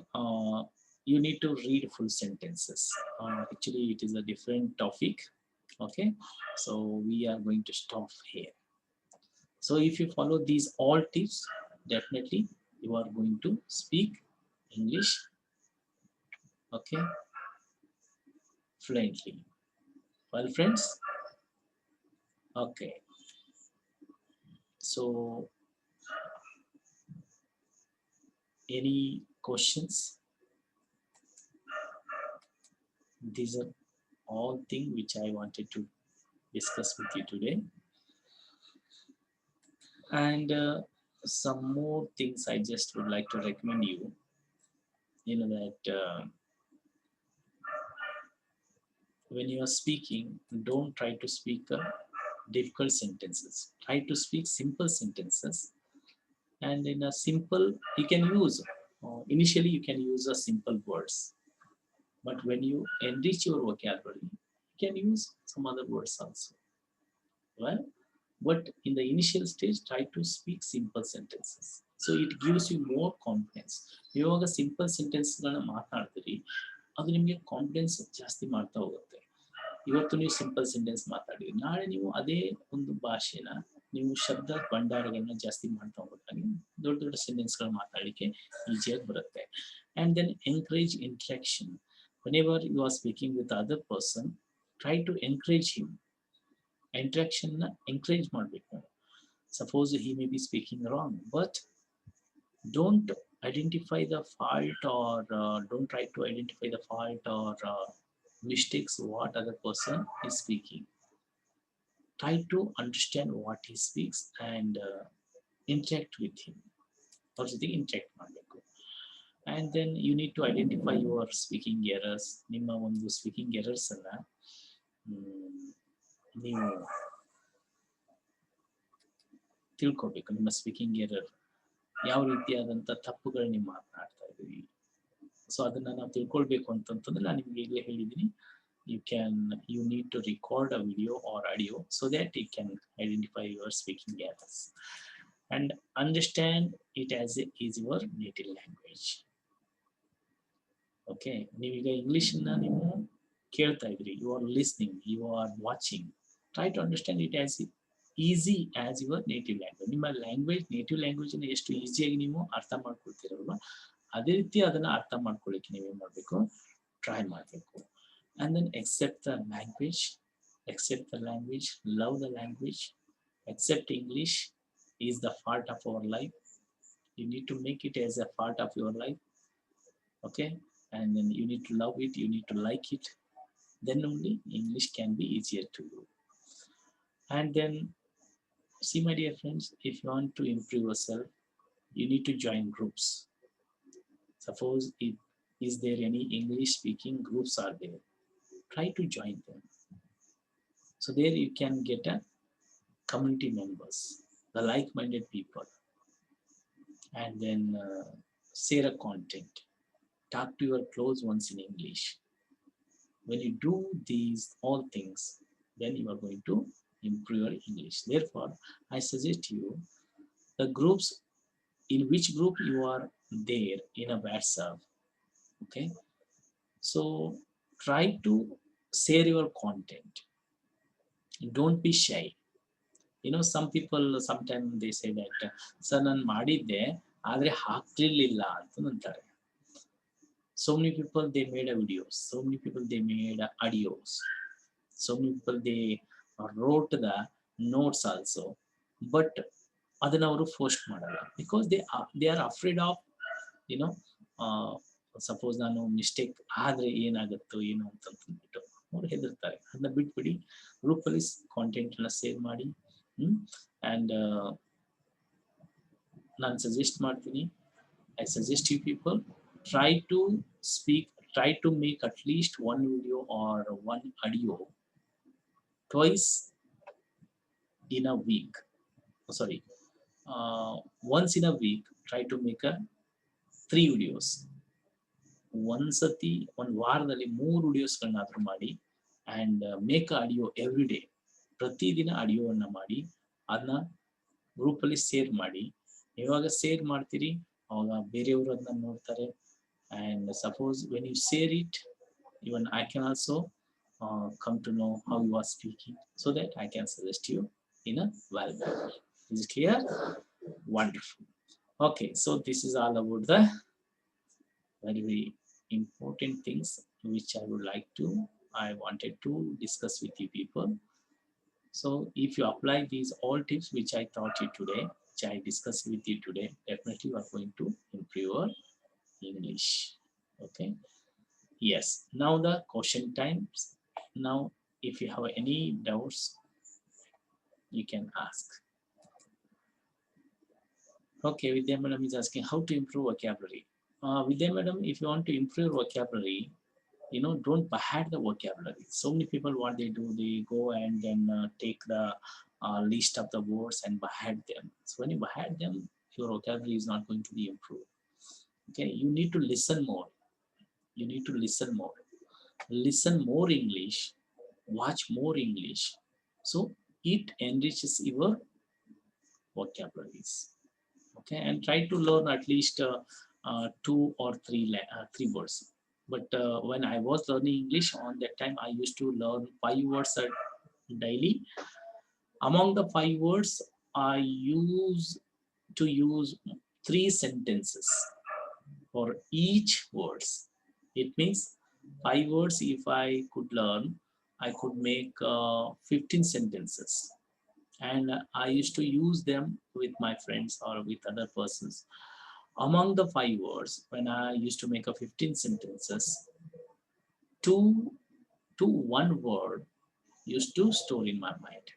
you need to read full sentences. Actually, it is a different topic. Okay, so we are going to stop here. So if you follow these all tips, definitely you are going to speak English, okay, fluently. Well, friends, okay, so any questions? These are all things which I wanted to discuss with you today. And some more things I just would like to recommend you. You know that when you are speaking, don't try to speak difficult sentences. Try to speak simple sentences. And in a simple, you can use, initially you can use a simple words. But when you enrich your vocabulary, you can use some other words also. Well, but in the initial stage, try to speak simple sentences. So it gives you more confidence. ಇವಾಗ simple ಸೆಂಟೆನ್ಸ್ಗಳನ್ನ ಮಾತನಾಡ್ತೀರಿ, ಅದು ನಿಮಗೆ confidence ಜಾಸ್ತಿ ಮಾಡ್ತಾ ಹೋಗುತ್ತೆ. ಇವತ್ತು ನೀವು simple sentence ಮಾತಾಡಿರಿ, ನಾಳೆ ನೀವು ಅದೇ ಒಂದು ಭಾಷೆನ ನೀವು ಶಬ್ದ ಭಂಡಾರಗಳನ್ನ ಜಾಸ್ತಿ ಮಾಡ್ತಾ ಹೋಗ್ಬೇಕಾಗಿ ದೊಡ್ಡ ದೊಡ್ಡ ಸೆಂಟೆನ್ಸ್ಗಳು ಮಾತಾಡಲಿಕ್ಕೆ ಈಸಿಯಾಗಿ ಬರುತ್ತೆ. And then encourage interaction. Whenever you are speaking with other person, try to encourage him. Interaction na encourage ಮಾಡಬೇಕು. Suppose he may be speaking wrong, but don't identify the fault, or don't try to identify the fault or mistakes what other person is speaking. Try to understand what he speaks and interact with him. Also interact ಮಾಡಬೇಕು. And then you need to identify your speaking errors. ನಿಮ್ಮ ಒಂದು speaking errors ಅನ್ನ ನೀವು ತಿಳ್ಕೊಬೇಕು. ನಿಮ್ಮ speaking error ಯಾವ ರೀತಿಯಾದಂಥ ತಪ್ಪುಗಳು ನೀವು ಮಾತನಾಡ್ತಾ ಇದ್ದೀವಿ. ಸೊ ಅದನ್ನ ನಾವು ತಿಳ್ಕೊಳ್ಬೇಕು ಅಂತಂತಂದ್ರೆ ನಾನು ನಿಮ್ಗೆ ಈಗಲೇ ಹೇಳಿದ್ದೀನಿ, you need to record a video or audio so that you can identify your speaking errors and understand it as is your native language. Okay, ನೀವೀಗ ಇಂಗ್ಲಿಷನ್ನ ನೀವು ಕೇಳ್ತಾ ಇದ್ರಿ, you are listening, you are watching. Try to understand it as easy as your native language. ನಿಮ್ಮ language, native language ಎಷ್ಟು ಈಸಿಯಾಗಿ ನೀವು ಅರ್ಥ ಮಾಡ್ಕೊಳ್ತೀರಲ್ವ, ಅದೇ ರೀತಿ ಅದನ್ನ ಅರ್ಥ ಮಾಡ್ಕೊಳ್ಳಿಕ್ಕೆ ನೀವೇನ್ ಮಾಡಬೇಕು, ಟ್ರೈ ಮಾಡಬೇಕು. And then accept the language, love the language, accept English is the part of our life. You need to make it as a part of your life, okay? And then you need to love it, you need to like it, then only English can be easier to you. And then, see my dear friends, if you want to improve yourself, you need to join groups. Suppose if is there any English speaking groups are there, try to join them. So there you can get a community members, the like-minded people, and then share a content, talk to your close ones in English. When you do these all things, then you are going to improve your English. Therefore, I suggest you the groups, in which group you are there in a WhatsApp, okay? So try to share your content. Don't be shy. You know, some people sometimes they say that, sir ನಾನು ಮಾಡಿದ್ದೆ ಆದರೆ ಹಾಕ್ಲಿಲ್ಲ ಅಂತ ಅಂತಾರೆ. So many people they made a videos, so many people they made audios, so many people they wrote the notes also, but ಅದನ್ನ ಅವರು post ಮಾಡಲ್ಲ, because they are afraid of, you know, suppose ನಾನು mistake ಆದ್ರೆ ಏನಾಗುತ್ತೋ ಏನೋ ಅಂತ ಅಂದ್ಬಿಟ್ಟು ಅವ್ರು ಹೆದರ್ತಾರೆ. ಅದನ್ನ ಬಿಟ್ಬಿಡಿ, ಗ್ರೂಪಲ್ಲಿ ಕಾಂಟೆಂಟ್ ಅನ್ನ ಸೇವ್ ಮಾಡಿ. ಅಂಡ್ ನಾನು ಸಜೆಸ್ಟ್ ಮಾಡ್ತೀನಿ, I suggest you people try to speak, try to make at least one video or one audio twice in a week. Oh, sorry, once in a week. Try to make a 3 videos. ಒಂದ್ಸತಿ ಒಂದು ವಾರದಲ್ಲಿ 3 ವಿಡಿಯೋಸ್ಗಳನ್ನಾದ್ರೂ ಮಾಡಿ. And make audio every day, ಪ್ರತಿದಿನ ಆಡಿಯೋವನ್ನ ಮಾಡಿ ಅದನ್ನ ಗ್ರೂಪಲ್ಲಿ share ಮಾಡಿ. ಯಾವಾಗ ಶೇರ್ ಮಾಡ್ತೀರಿ ಅವಾಗ ಬೇರೆಯವರು ಅದನ್ನ ನೋಡ್ತಾರೆ. and suppose when you share it, even I can also come to know how you are speaking, so that I can suggest you in a valuable way. Is it clear? Wonderful. Okay, so this is all about the very, very important things which I wanted to discuss with you people. So if you apply these all tips which I taught you today, which I discussed with you today, definitely you are going to improve your English. Okay. Yes. Now the question times. Now, if you have any doubts, you can ask. Okay, Vidya Madam is asking how to improve vocabulary. Vidya Madam, if you want to improve vocabulary, you know, don't behat the vocabulary. So many people, what they do, they go and then take the list of the words and behat them. So when you behat them, your vocabulary is not going to be improved. Okay, you need to listen more. You need to listen more. Listen more English, watch more English. So it enriches your vocabularies. Okay, and try to learn at least 2 or 3 words. But when I was learning English on that time, I used to learn 5 words daily. Among the 5 words, I used to use 3 sentences for each words. It means 5 words, if I could learn, I could make 15 sentences. And I used to use them with my friends or with other persons. Among the 5 words, when I used to make a 15 sentences, 2 to 1 word used to store in my mind.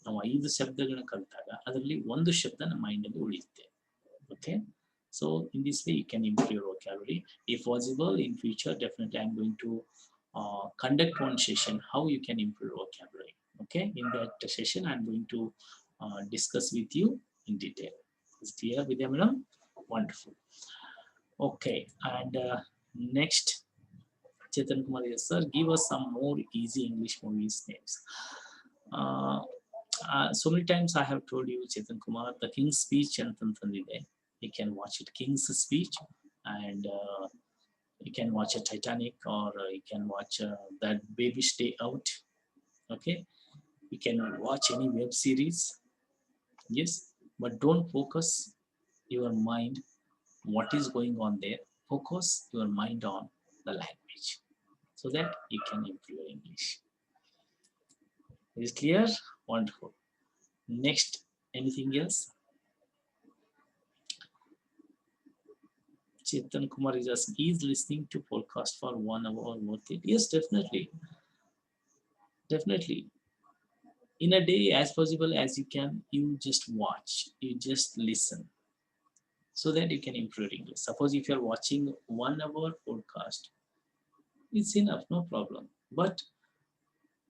ನಾವು 5 ಶಬ್ದಗಳನ್ನ ಕಲಿತಾಗ ಅದರಲ್ಲಿ ಒಂದು ಶಬ್ದ ನಮ್ಮ ಮೈಂಡಲ್ಲಿ ಉಳಿಯುತ್ತೆ. Okay, so in this way you can improve your vocabulary. If possible in future, definitely I'm going to conduct one session how you can improve vocabulary. Okay, in that session I'm going to discuss with you in detail. Is it clear, Vidya Madam? Wonderful. Okay, and next, Chetan Kumar, yes sir, give us some more easy English movies names. So many times I have told you, Chetan Kumar, the King's Speech and you can watch it, King's Speech, and you can watch a Titanic, or you can watch that Baby Stay Out. Okay, you can watch any web series. Yes, but don't focus your mind what is going on there. Focus your mind on the language so that you can improve your English. Is it clear? Wonderful. Next, anything else? Chetan Kumar is asking, is listening to podcast for 1 hour worth it? Yes, definitely. Definitely. In a day, as possible as you can, you just watch, you just listen so that you can improve English. Suppose if you're watching 1 hour podcast, it's enough, no problem. But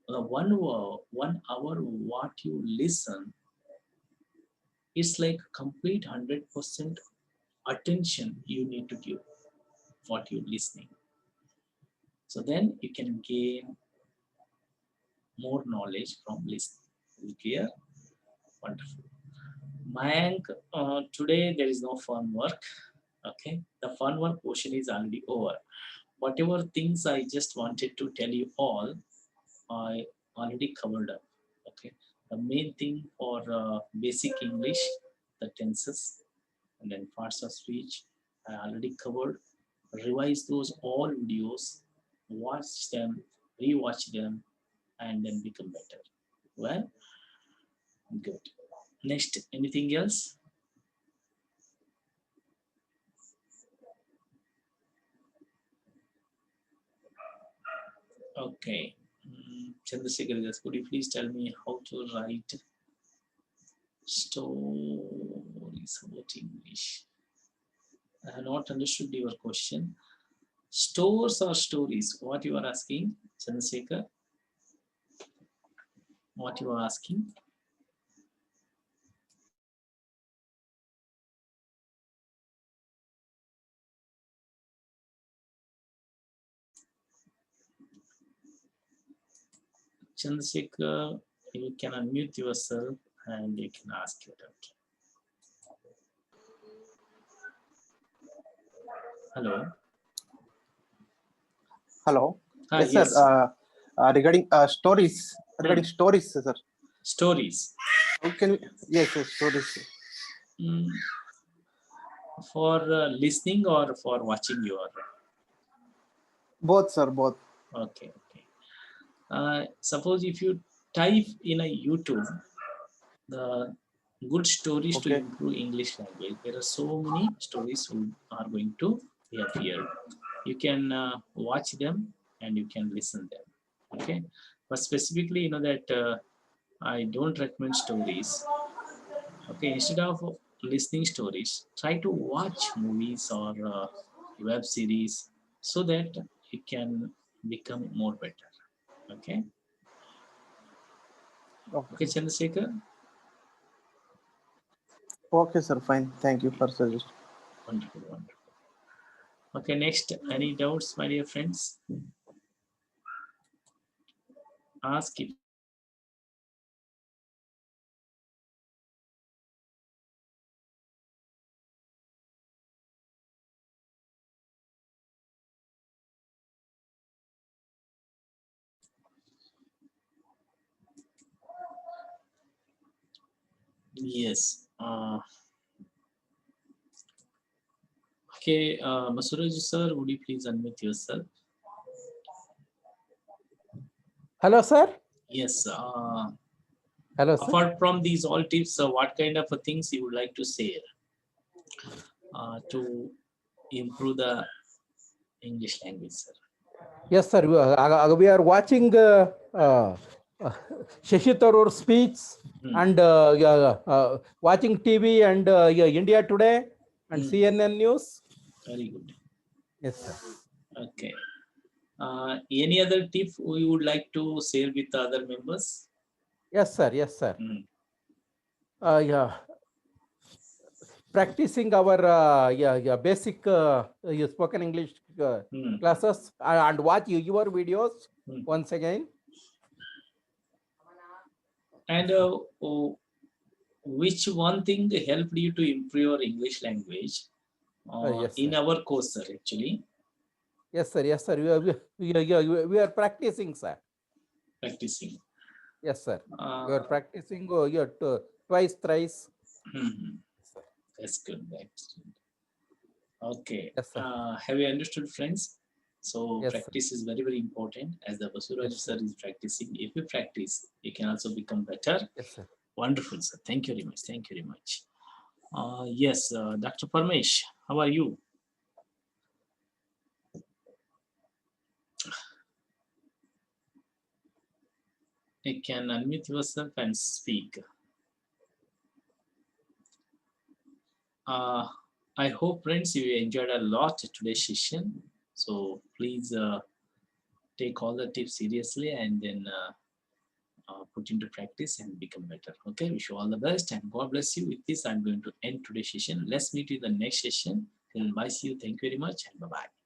1 hour, what you listen, it's like complete 100% attention you need to give what you're listening. So then you can gain more knowledge from listening. Is it clear? Wonderful. Mayank, today there is no fun work. Okay, the fun work portion is already over. Whatever things I just wanted to tell you all, I already covered up. Okay, the main thing for basic English, the tenses, and then parts of speech, I already covered. Revise those all videos, watch them, rewatch them, and then become better. Well, good. Next, anything else? Okay. Chandrasekhar, could you please tell me how to write stories about English? I have not understood your question. Stores or stories? What you are asking, Chandrasekhar? What you are asking? Chandrasekhar, you can unmute yourself and you can ask your doubt. Hello. Hello. Yes, Yes, sir. Regarding stories, sir. Stories. How can we? Yes, yes, stories. Mm, for listening or for watching your? Both, sir. Both. Okay, okay. Suppose if you type in a YouTube the good stories to Okay. improve English language, there are so many stories who are going to appear. You can watch them and you can listen them. Okay, but specifically, you know that I don't recommend stories. Okay, instead of listening stories, try to watch movies or web series so that you can become more better. Okay. Okay, Chandrasekhar. Okay, sir. Fine. Thank you for suggestion. Wonderful, wonderful. Okay, next, any doubts, my dear friends? Ask it. Yes. Okay, Masuraji sir, would you please unmute yourself? Hello, sir. Yes. Hello, sir. Apart from these all tips, what kind of things you would like to share to improve the English language, sir? Yes, sir. We are watching Shashi Tharoor's speech and watching TV and India Today and CNN News. Very good. Yes, sir. Okay. Any other tip we would like to share with the other members? Yes, sir. Yes, sir. Yeah. Practicing our basic spoken English classes and watch your videos once again. And which one thing helped you to improve your English language Yes, in sir. our course, sir, actually? Yes, sir. Yes, sir. We are practicing, sir. Practicing. Yes, sir. We are practicing twice, thrice. That's good. That's good. Okay. Yes, sir. Have you understood, friends? So Yes, practice is very, very important. As the Basuraj Yes, sir is practicing, if you practice, you can also become better. Yes, sir. Wonderful, sir. Thank you very much. Thank you very much. Yes, Dr. Parmesh, how are you? You can unmute yourself and speak. I hope, friends, you enjoyed a lot today's session. So please take all the tips seriously and then put into practice and become better. Okay, wish you all the best and God bless you. With this, I'm going to end today's session. Let's meet in the next session. Till bye, see you. Thank you very much and bye bye.